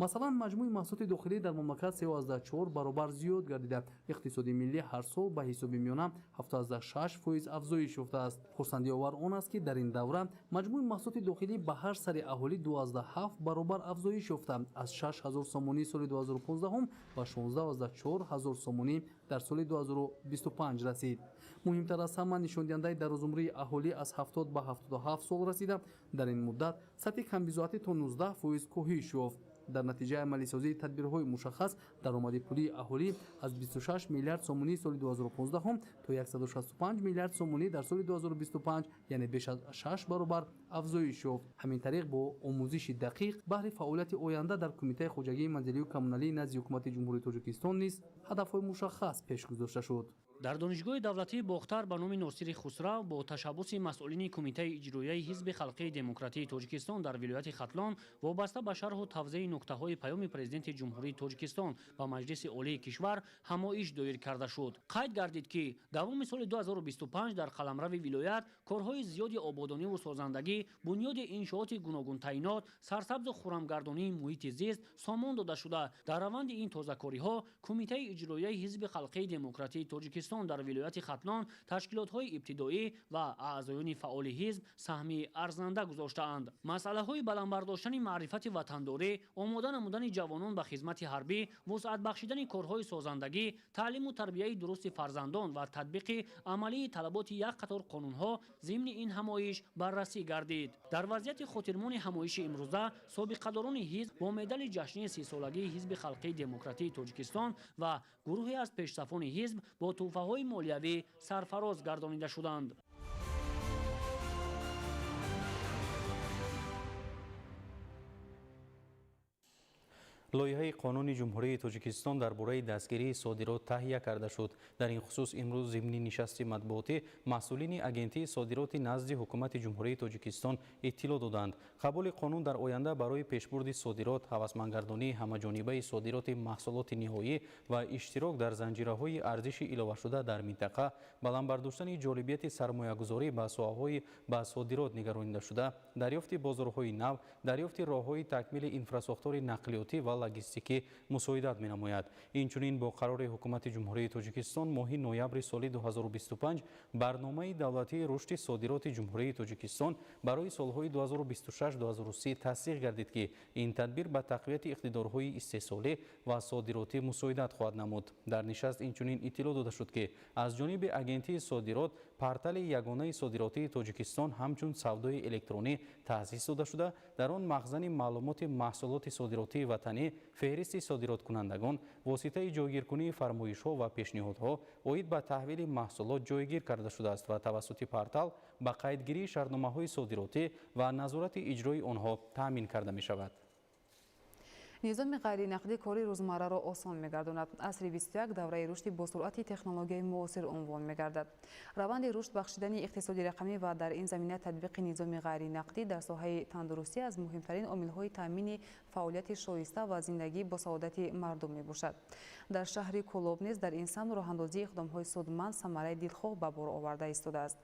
масалан маҷмӯи маҳсулоти дохилӣ дар мамлакат 3,4 баробар зиёд гардида, иқтисоди миллӣ ҳар сол ба ҳисоби миёна 7,6% афзоиш ёфтааст. хурсандиовар он аст ки дар ин давра маҷмӯи маҳсулоти дохилӣ ба ҳар сари аҳолӣ 2,7 баробар афзоиш ёфта, аз 6000 сомонӣ соли 2015 ба 164,000 сомонӣ дар соли 2025 расид. муҳимтар аз ҳама, нишондиҳандаи дарозумрии аҳолӣ аз 70 ба 77 сол расида, дар ин муддат сатҳи камбизоатӣ то 19% коҳиш ёфт. дар натиҷаи амалисозии тадбирҳои мушаххас даромади пулии аҳолӣ аз 26 миллиард сомонӣ соли 2015 то 165 миллиард сомонӣ дар соли 2025, яъне беш аз 6 баробар афзоиш ёфт. ҳамин тариқ бо омӯзиши дақиқ баҳри фаъолияти оянда дар кумитаи хоҷагии манзилию коммуналии назди ҳукумати ҷумҳурии тоҷикистон низ ҳадафҳои мушаххас пеш гузошта шуд. дар донишгоҳи давлатии бохтар ба номи носири хусрав бо ташаббуси масъулини кумитаи иҷроияи ҳизби халқии демократии тоҷикистон дар вилояти хатлон вобаста ба шарҳу тавзеъи нуктаҳои паёми президенти ҷумҳурии тоҷикистон ба маҷлиси олии кишвар ҳамоиш доир карда шуд. қайд гардид ки давоми соли 2025 дар қаламрави вилоят корҳои зиёди ободониву созандагӣ, бунёди иншооти гуногун таъинот, сарсабзу хуррамгардонии муҳити зист сомон дода шуда, дар раванди ин тозакориҳо кумитаи иҷроияи ҳизби халқии демократии тоҷикистон дар вилояти хатлон ташкилотҳои ибтидоӣ ва аъзоёни фаъоли ҳизб саҳми арзанда гузоштаанд. масъалаҳои баландбардоштани маърифати ватандорӣ, омода намудани ҷавонон ба хизмати ҳарбӣ, вусъат бахшидани корҳои созандагӣ, таълиму тарбияи дурусти фарзандон ва татбиқи амалии талаботи як қатор қонунҳо зимни ин ҳамоиш баррасӣ гардид. дар вазъияти хотирмони ҳамоиши имрӯза собиқадорони ҳизб бо медали ҷашнии 30-солагии ҳизби халқии демократии тоҷикистон ва гурӯҳе аз пешсафони ҳизб бо тӯҳфаҳои молиявӣ сарфароз гардонида шуданд. лоиҳаи қонуни ҷумҳурии тоҷикистон дар бораи дастгирии содирот таҳия карда шуд. дар ин хусус имрӯз зимни нишасти матбуотӣ масъулини агентии содироти назди ҳукумати ҷумҳурии тоҷикистон иттилоъ доданд. қабули қонун дар оянда барои пешбурди содирот, ҳавасмандгардонии ҳамаҷонибаи содироти маҳсулоти ниҳоӣ ва иштирок дар занҷираҳои арзиши иловашуда дар минтақа, баландбардоштани ҷолибияти сармоягузорӣ ба соҳаҳои ба содирот нигаронида шуда, дарёфти бозорҳои нав, дарёфти роҳҳои такмили инфрасохтори нақлиётӣ ва логистикӣ мусоидат менамояд. инчунин бо қарори ҳукумати ҷумҳурии тоҷикистон моҳи ноябри соли 2025 барномаи давлатии рушди содироти ҷумҳурии тоҷикистон барои солҳои 2026-2030 тасдиқ гардид ки ин тадбир ба тақвияти иқтидорҳои истеҳсолӣ ва содиротӣ мусоидат хоҳад намуд. дар нишаст инчунин иттилоъ дода шуд ки аз ҷониби агентии содирот портали ягонаи содиротии тоҷикистон ҳамчун савдои электронӣ таъсис дода шуда, дар он махзани маълумоти маҳсулоти содиротии ватанӣ, феҳристи содироткунандагон, воситаи ҷойгиркунии фармоишҳо ва пешниҳодҳо оид ба таҳвили маҳсулот ҷойгир карда шудааст ва тавассути портал ба қайдгирии шартномаҳои содиротӣ ва назорати иҷрои онҳо таъмин карда мешавад. низоми ғайринақдӣ кори рӯзмарраро осон мегардонад. асри 21 давраи рушди бо суръати технологияи муосир унвон мегардад. раванди рушд, бахшидани иқтисоди рақамӣ ва дар ин замина татбиқи низоми ғайринақдӣ дар соҳаи тандурустӣ аз муҳимтарин омилҳои таъмини фаъолияти шоиста ва зиндагӣ бо саодати мардум мебошад. дар шаҳри Кӯлоб низ дар ин самт роҳандозии иқдомҳои судманд самараи дилхоҳ ба бор оварда истодааст.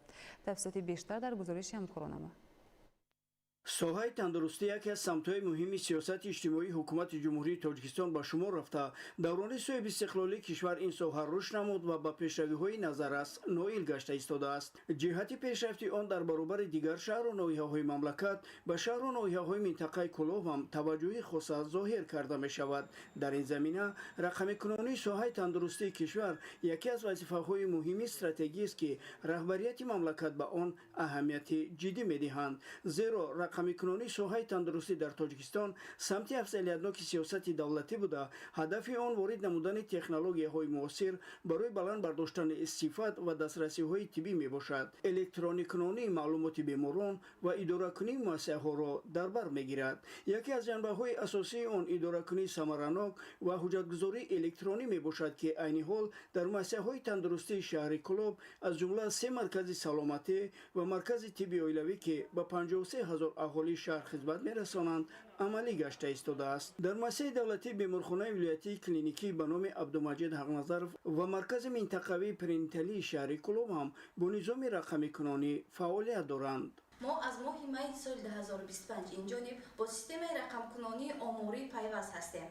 тафсилоти бештар дар гузориши ҳамкоронама. соҳаи тандурустӣ яке аз самтҳои муҳими сиёсати иҷтимоии ҳукумати ҷумҳурии тоҷикистон ба шумор рафта, даврони соҳиби истиқлолии кишвар ин соҳа рушд намуд ва ба пешравиҳои назаррас ноил гашта истодааст. ҷиҳати пешрафти он дар баробари дигар шаҳру ноҳияҳои мамлакат ба шаҳру ноҳияҳои минтақаи Кӯлоб ҳам таваҷҷӯҳи хоса зоҳир карда мешавад. дар ин замина рақамикунонии соҳаи тандурустии кишвар яке аз вазифаҳои муҳими стратегист ки раҳбарияти мамлакат ба он аҳамияти ҷиддӣ медиҳанд. зеро рақамикунонӣ соҳаи тандурустӣ дар тоҷикистон самти афзалиятноки сиёсати давлатӣ буда, ҳадафи он ворид намудани технологияҳои муосир барои баланд бардоштани сифат ва дастрасиҳои тиббӣ мебошад. Электроникунонии маълумоти беморон ва идоракунии муассисаҳоро дар бар мегирад. яке аз ҷанбаҳои асосии он идоракунии самаранок ва ҳуҷҷатгузории электронӣ мебошад ки айни ҳол дар муассисаҳои тандурустии шаҳри Кӯлоб аз ҷумла 3 маркази саломатӣ ва маркази тибби оилавӣ ки ба 53 000 аҳолии шаҳр хизмат мерасонанд амалӣ гашта истодааст. дар муассисаи давлатии беморхонаи вилоятии клиникӣ ба номи Абдумаҷид Ҳақназаров ва маркази минтақавии перинаталии шаҳри Кӯлоб ҳам бо низоми рақамикунонӣ фаъолият доранд. мо аз моҳи майи соли 2025 инҷониб бо системаи рақамкунонии омурӣ пайваст ҳастем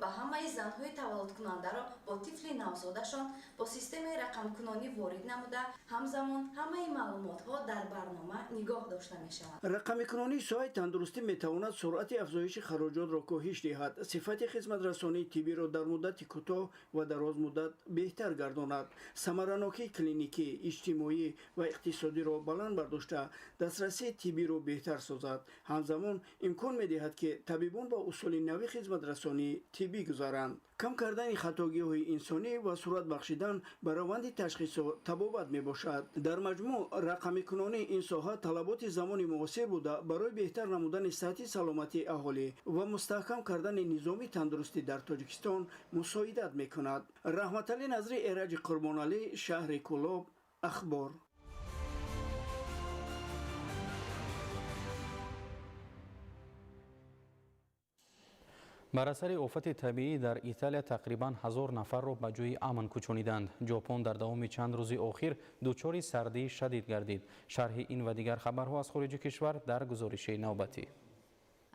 ва ҳамаи занҳои таваллудкунандаро бо тифли навзодашон бо системаи рақамкунонӣ ворид намуда, ҳамзамон ҳамаи маълумотҳо дар барнома нигоҳ дошта мешаванд. рақамикунонии соҳаи тандурустӣ метавонад суръати афзоиши хароҷотро коҳиш диҳад, сифати хизматрасонии тиббиро дар муддати кӯтоҳ ва дарозмуддат беҳтар гардонад, самаранокии клиникӣ, иҷтимоӣ ва иқтисодиро баланд бардошта, дастрасии тиббиро беҳтар созад. ҳамзамон имкон медиҳад ки табибон ба усули нави хизматрасонии тиббӣ гузаранд. кам кардани хатогиҳои инсонӣ ва суръат бахшидан ба раванди ташхисо табобат мебошад. дар маҷмӯъ рақамикунонии ин соҳа талаботи замони муосир буда барои беҳтар намудани сатҳи саломатии аҳолӣ ва мустаҳкам кардани низоми тандурустӣ дар Тоҷикистон мусоидат мекунад. Раҳматалӣ Назри, Эраҷи Қурбоналӣ, шаҳри Кӯлоб, ахбор. бар асари офати табиӣ дар Италия тақрибан 1000 нафарро ба ҷойи амн кӯчонидаанд. ҷопон дар давоми чанд рӯзи охир дучори сардии шадид гардид. шарҳи ин ва дигар хабарҳо аз хориҷи кишвар дар гузориши навбатӣ.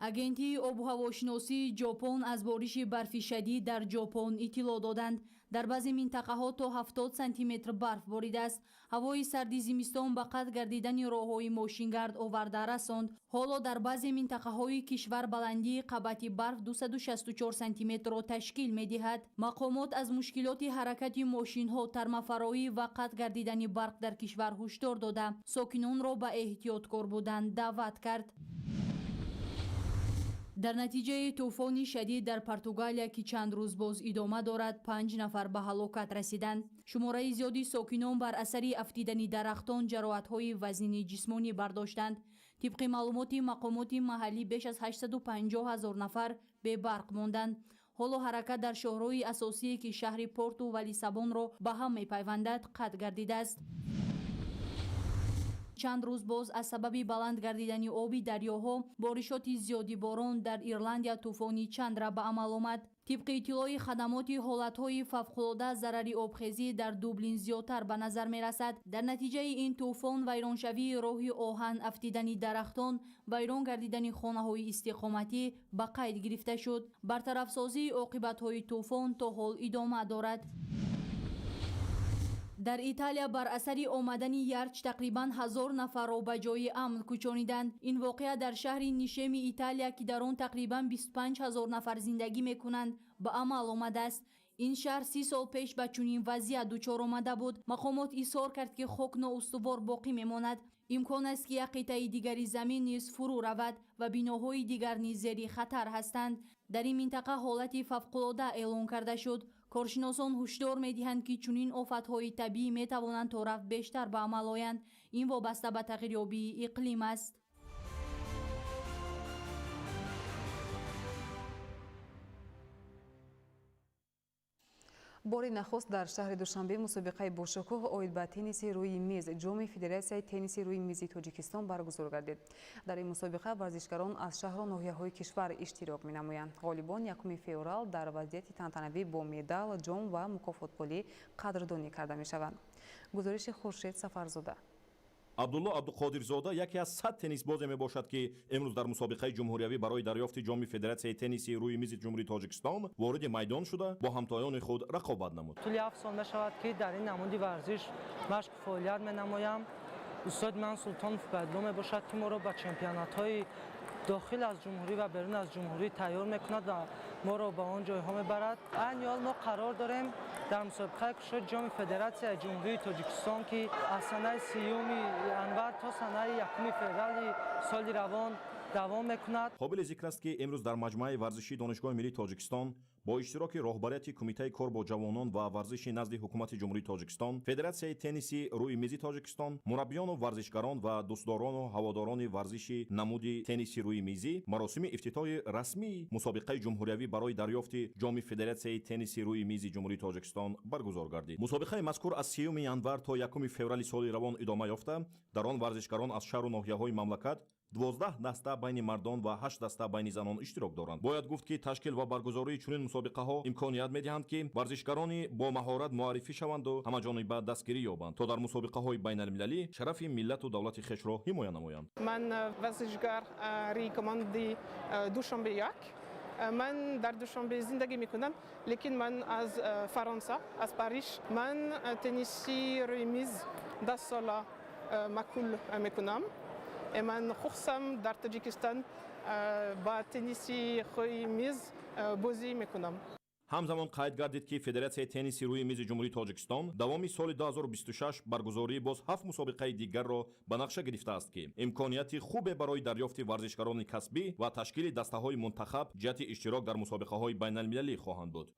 агентии обу ҳавошиносии ҷопон аз бориши барфи шадид дар ҷопон иттилоъ доданд. дар баъзе минтақаҳо то 70 сантиметр барф боридааст. ҳавои сарди зимистон ба қатъ гардидани роҳҳои мошингард оварда расонд. ҳоло дар баъзе минтақаҳои кишвар баландии қабати барф 264 сантиметрро ташкил медиҳад. мақомот аз мушкилоти ҳаракати мошинҳо, тармафароӣ ва қатъ гардидани барқ дар кишвар ҳушдор дода, сокинонро ба эҳтиёткор будан даъват кард. дар натиҷаи тӯфони шадид дар Португалия ки чанд рӯз боз идома дорад, 5 нафар ба ҳалокат расиданд. шумораи зиёди сокинон бар асари афтидани дарахтон ҷароҳатҳои вазнини ҷисмонӣ бардоштанд. тибқи маълумоти мақомоти маҳаллӣ беш аз 850 000 нафар бебарқ монданд. ҳоло ҳаракат дар шоҳроҳи асосие ки шаҳри Порту ва Лиссабонро ба ҳам мепайвандад қатъ гардидааст. чанд рӯз боз аз сабаби баланд гардидани оби дарёҳо, боришоти зиёди борон дар Ирландия тӯфони Чандра ба амал омад. тибқи иттилои хадамоти ҳолатҳои фавқулода, зарари обхезӣ дар Дублин зиёдтар ба назар мерасад. дар натиҷаи ин тӯфон вайроншавии роҳи оҳан, афтидани дарахтон, вайрон гардидани хонаҳои истиқоматӣ ба қайд гирифта шуд. бартарафсозии оқибатҳои тӯфон то ҳол идома дорад. дар Италия бар асари омадани ярч тақрибан 1000 нафарро ба ҷойи амн кӯчониданд. ин воқеа дар шаҳри нишеми Италия ки дар он тақрибан 25 000 нафар зиндагӣ мекунанд ба амал омадааст. ин шаҳр 30 сол пеш ба чунин вазъият дучор омада буд. мақомот изҳор кард ки хок ноустувор боқӣ мемонад. имкон аст ки як қитъаи дигари замин низ фурӯ равад ва биноҳои дигар низ зери хатар ҳастанд. дар ин минтақа ҳолати фавқулода эълон карда шуд. коршиносон ҳушдор медиҳанд ки чунин офатҳои табиӣ метавонанд то рафт бештар ба амал оянд. ин вобаста ба тағйирёбии иқлим аст. бори нахуст дар шаҳри Душанбе мусобиқаи бошукӯҳ оид ба тенниси рӯи мез ҷоми Федератсияи тенниси рӯи мези Тоҷикистон баргузор гардид. дар ин мусобиқа варзишгарон аз шаҳру ноҳияҳои кишвар иштирок менамоянд. ғолибон 1 феврал дар вазъияти тантанавӣ бо медал, ҷом ва мукофотпулӣ қадрдонӣ карда мешаванд. гузориши Хуршед Сафарзода. абдулло абдуқодирзода яке аз 100 теннисбозе мебошад ки имрӯз дар мусобиқаи ҷумҳуриявӣ барои дарёфти ҷоми Федератсияи тенниси рӯи мези ҷумҳурии Тоҷикистон вориди майдон шуда бо ҳамтоёни худ рақобат намуд. тӯли 7 сол мешавад ки дар ин намуди варзиш машқ фаъолият менамоям. устоди ман Султонов Байдло мебошад ки моро ба чемпионатҳои дохил аз ҷумҳурӣ ва берун аз ҷумҳурӣ тайёр мекунад ва моро ба он ҷойҳо мебарад. айни ҳол мо қарор дорем дар мусобиқаи кушоди ҷоми Федератсияи ҷумҳурии Тоҷикистон ки аз санаи 30 январ то санаи 1 феврали соли равон دوام میکند. قابل ذکر است که امروز در مجمع ورزشی دانشگاه ملی تاجیکستان با اشتراک رهبریت کمیته کار با جوانان و ورزش نزد حکومت جمهوری تاجیکستان، فدراسیای تنیسی روی میزی تاجیکستان، مربیان و ورزشکاران و دوستداران و هواداران ورزش نمود تنیسی روی میزی مراسم افتتاح رسمی مسابقه جمهوریوی برای دریافت جام فدراسیای تنیسی روی میزی جمهوری تاجیکستان برگزار گردید. مسابقه مذکور از 3 ینور تا 1 فوریه سال روان ادامه یافته، در آن ورزشکاران از شهر و ناحیه‌های مملکت 12 دسته بین مردان و 8 دسته بین زنان اشتراک دارند. باید گفت که تشکیل و برگزاری چنین مسابقه ها امکانیت می‌دهند که ورزشکاران با مهارت معرفی شوند و همه‌جانبه دستگیری یابند تا در مسابقه های بین المللی شرف ملت و دولت خویش را حمایت نمایند. من ورزشکار ریکماندی دوشنبه یک. من در دوشنبه زندگی میکنم، لیکن من از فرانسه، از پاریس. من تنیسی روی میز 10 سال مشغول میکنم. من خصوصا در تاجیکستان با تنیسی روی میز بازی میکنم. همزمان قید گردید که فدراسیای تنیسی روی میز جمهوری تاجیکستان دوامی سال 2026 برگزاری باز 7 مسابقه دیگر را به نقشه گرفته است که امکانیت خوب برای دریافت ورزشکاران کسبی و تشکیل دسته‌های منتخب جهت اشتراک در مسابقه‌های بین‌المللی خواهند بود.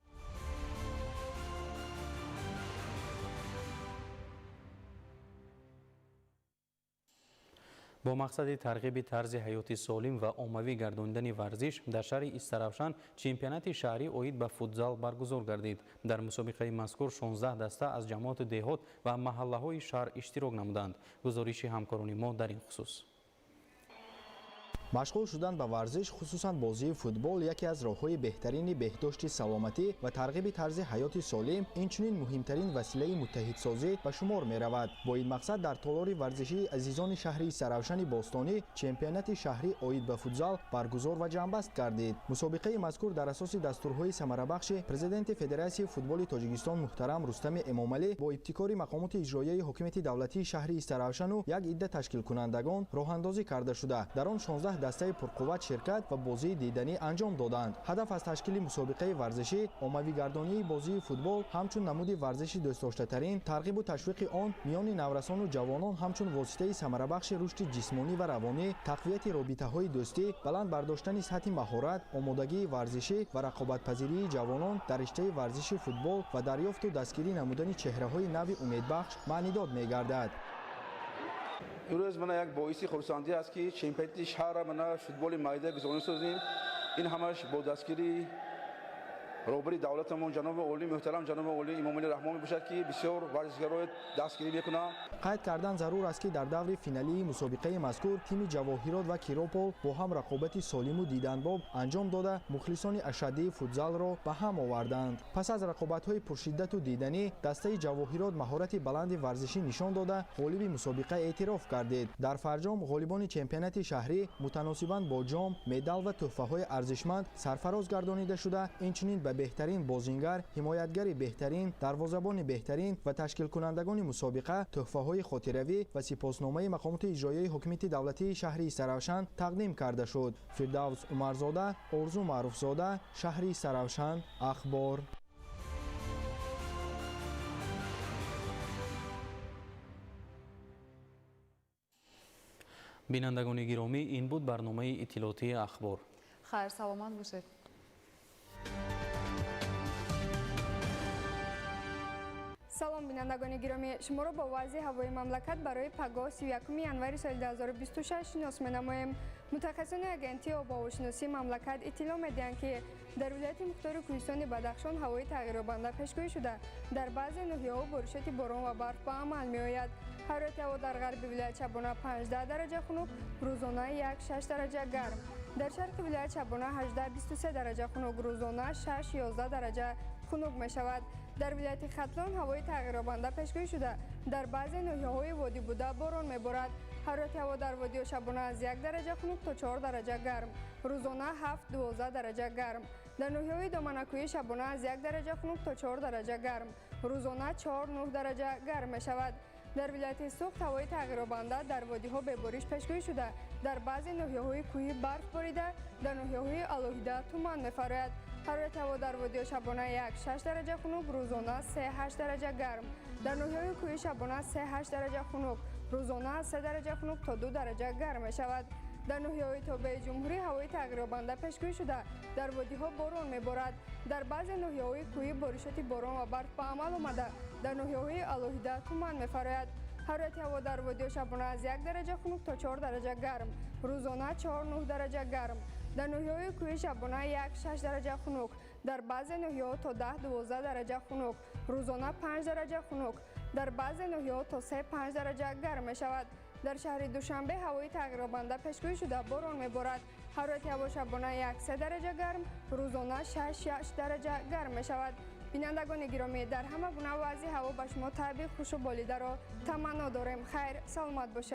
با مقصد ترغیب طرز حیاتی سالم و عمومی گرداندن ورزش در شهر استرافشان چمپیونات شهری اوید به فوتزال برگزار گردید. در مسابقه مذکور 16 دسته از جماعت دهات و محله های شهر اشتراک نمودند. گزارش همکاران ما در این خصوص. مشغول شدن به ورزش خصوصا بازی فوتبال یکی از راه‌های بهترین بهداشت سلامتی و ترغیب طرز حیات سالم اینچنین مهمترین وسیله متحدسازی به شمار می‌رود. با این مقصد در تالار ورزشی عزیزان شهری سرافشان باستانی چمپیونات شهری اوید به فوتزال برگزار و جنبست گردید. مسابقه مذکور در اساس دستورهای ثمربخش پرزیدنت فدراسیون فوتبال تاجیکستان محترم رستم امامعلی با ابتکار مقامات اجرایی حکومت دولتی شهری سرافشان و یک عده تشکیل کنندگان راه‌اندازی کرده شده. در آن 16 دسته پرقوت شرکت و بازی دیدنی انجام دادند. هدف از تشکیل مسابقه ورزشی عمومی گردانی بازی فوتبال همچون نمود ورزشی دوست داشته ترین ترغیب و تشویق آن میان نورسان و جوانان همچون واسطه ثمره بخش رشد جسمانی و روانی، تقویت رابطه‌های دوستی، بلند برداشتن سطح مهارت، آمادگی ورزشی و رقابت‌پذیری جوانان در رشته ورزش فوتبال و دریافت و دستگیری نمودن چهره‌های نو امیدبخش معنیداد می‌گردد. امروز من یک باعث خرسندی است که چمپیونات شهر من فوتبال مایده گزارش سازیم. این همش با دستگیری رهبری دولتمون جناب اولی محترم جناب اولی امامعلی رحمانی باشد که بسیار ورزشکاران دستگیری میکنند. قید کردن ضرور است که در دور فینالی مسابقه مذکور تیم جواهرات و کیروپول با هم رقابت سالم و دیدنباب انجام داده مخلصان اشدی فوتزال را به هم آوردند. پس از رقابت‌های پرشدت و دیدنی دسته جواهرات مهارت بلند ورزشی نشان داده غالب مسابقه اعتراف گردید. در فرجام غالبان چمپیونات شهری متناسباً با جام، مدال و تحفه‌های ارزشمند سرفراز گردانیده شده. اینچنین به بهترین بازیگر، حمایتگر بهترین، دروازه‌بان بهترین و تشکیل کنندگان مسابقه تحفه‌های خاطروی و سپاسنامه مقامات اجرایی حکومت دولتی شهری سرافشان تقدیم کرده شد. فردوس عمرزاده، آرزو معروفزاده، شهری سرافشان، اخبار. بینندگان گرامی این بود برنامه اطلاعاتی اخبار. خیر سلامت باشید. سلام بینندگان گرامی، شما را با وضع هوای مملکت برای پگاه 31 ینوری سال 2026 شناس می‌نماییم. متخصصان اگنتی آب و هواشناسی مملکت اطلاع می‌دهند که در ولایت مختار کوهستان بدخشان هوای تغییرابنده پیشگویی شده. در بعضی ناحیه‌ها بارشات باران و برف به عمل می‌آید. حرارت هوا در غرب ولایت شبانه 15 درجه خنک، روزانه 6 درجه گرم. در شرق ولایت شبانه 18-23 درجه خنک، روزانه 6-11 درجه خنک می‌شود. در ولایت ختلان هوای تغییرابنده پیشگویی شده. در بعضی ناحیه‌های وادی بوده باران می‌بارد. حرارت هوا در وادی شبانه از 1 درجه خنک تا 4 درجه گرم، روزانه 7-12 درجه گرم. در ناحیه‌های دامنکویی شبانه از 1 درجه خنک تا 4 درجه گرم، روزانه 4-9 درجه گرم می‌شود. در ولایت سوخت هوای تغییرابنده در وادی‌ها به بارش پیشگویی شده. در بعضی ناحیه‌های کوهی برف باریده، در ناحیه‌های الوهیده تمن می‌فراید. حرارت هوا در وادی شبانه 6 درجه خنک، روزانه 3-8 درجه گرم. در ناحیه‌های کوهی شبانه 3-8 درجه خنک، روزانه 3 درجه خنک تا 2 درجه گرم می‌شود. در ناحیه‌های تابع جمهوری هوای تغییرابنده پیشگویی شده در وادی‌ها باران می‌بارد. در بعضی ناحیه‌های کوهی بارشات باران و برف به عمل آمده. در ناحیه‌های علاهیده تمن می‌فراید. حرارت هوا در وادی شبانه از 1 درجه خنک تا 4 درجه گرم، روزانه 4-9 درجه گرم. در ناحیه‌های کوهی شبانه 1-6 درجه خنک، در بعضی ناحیه‌ها تا 10-12 درجه خنک، روزانه 5 درجه خنک. در بعضی ناحیه‌ها تا 3-5 درجه گرم می‌شود. در شهر دوشنبه هوای تغییرابنده پیشگویی شده باران می‌بارد. حرارت هوا شبانه 1-3 درجه گرم، روزانه 6-8 درجه گرم می‌شود. بینندگان گرامی، در همه گونه وضع هوا به شما تعبیر خوش و بالیده را تمنا داریم. خیر، سلامت باشید.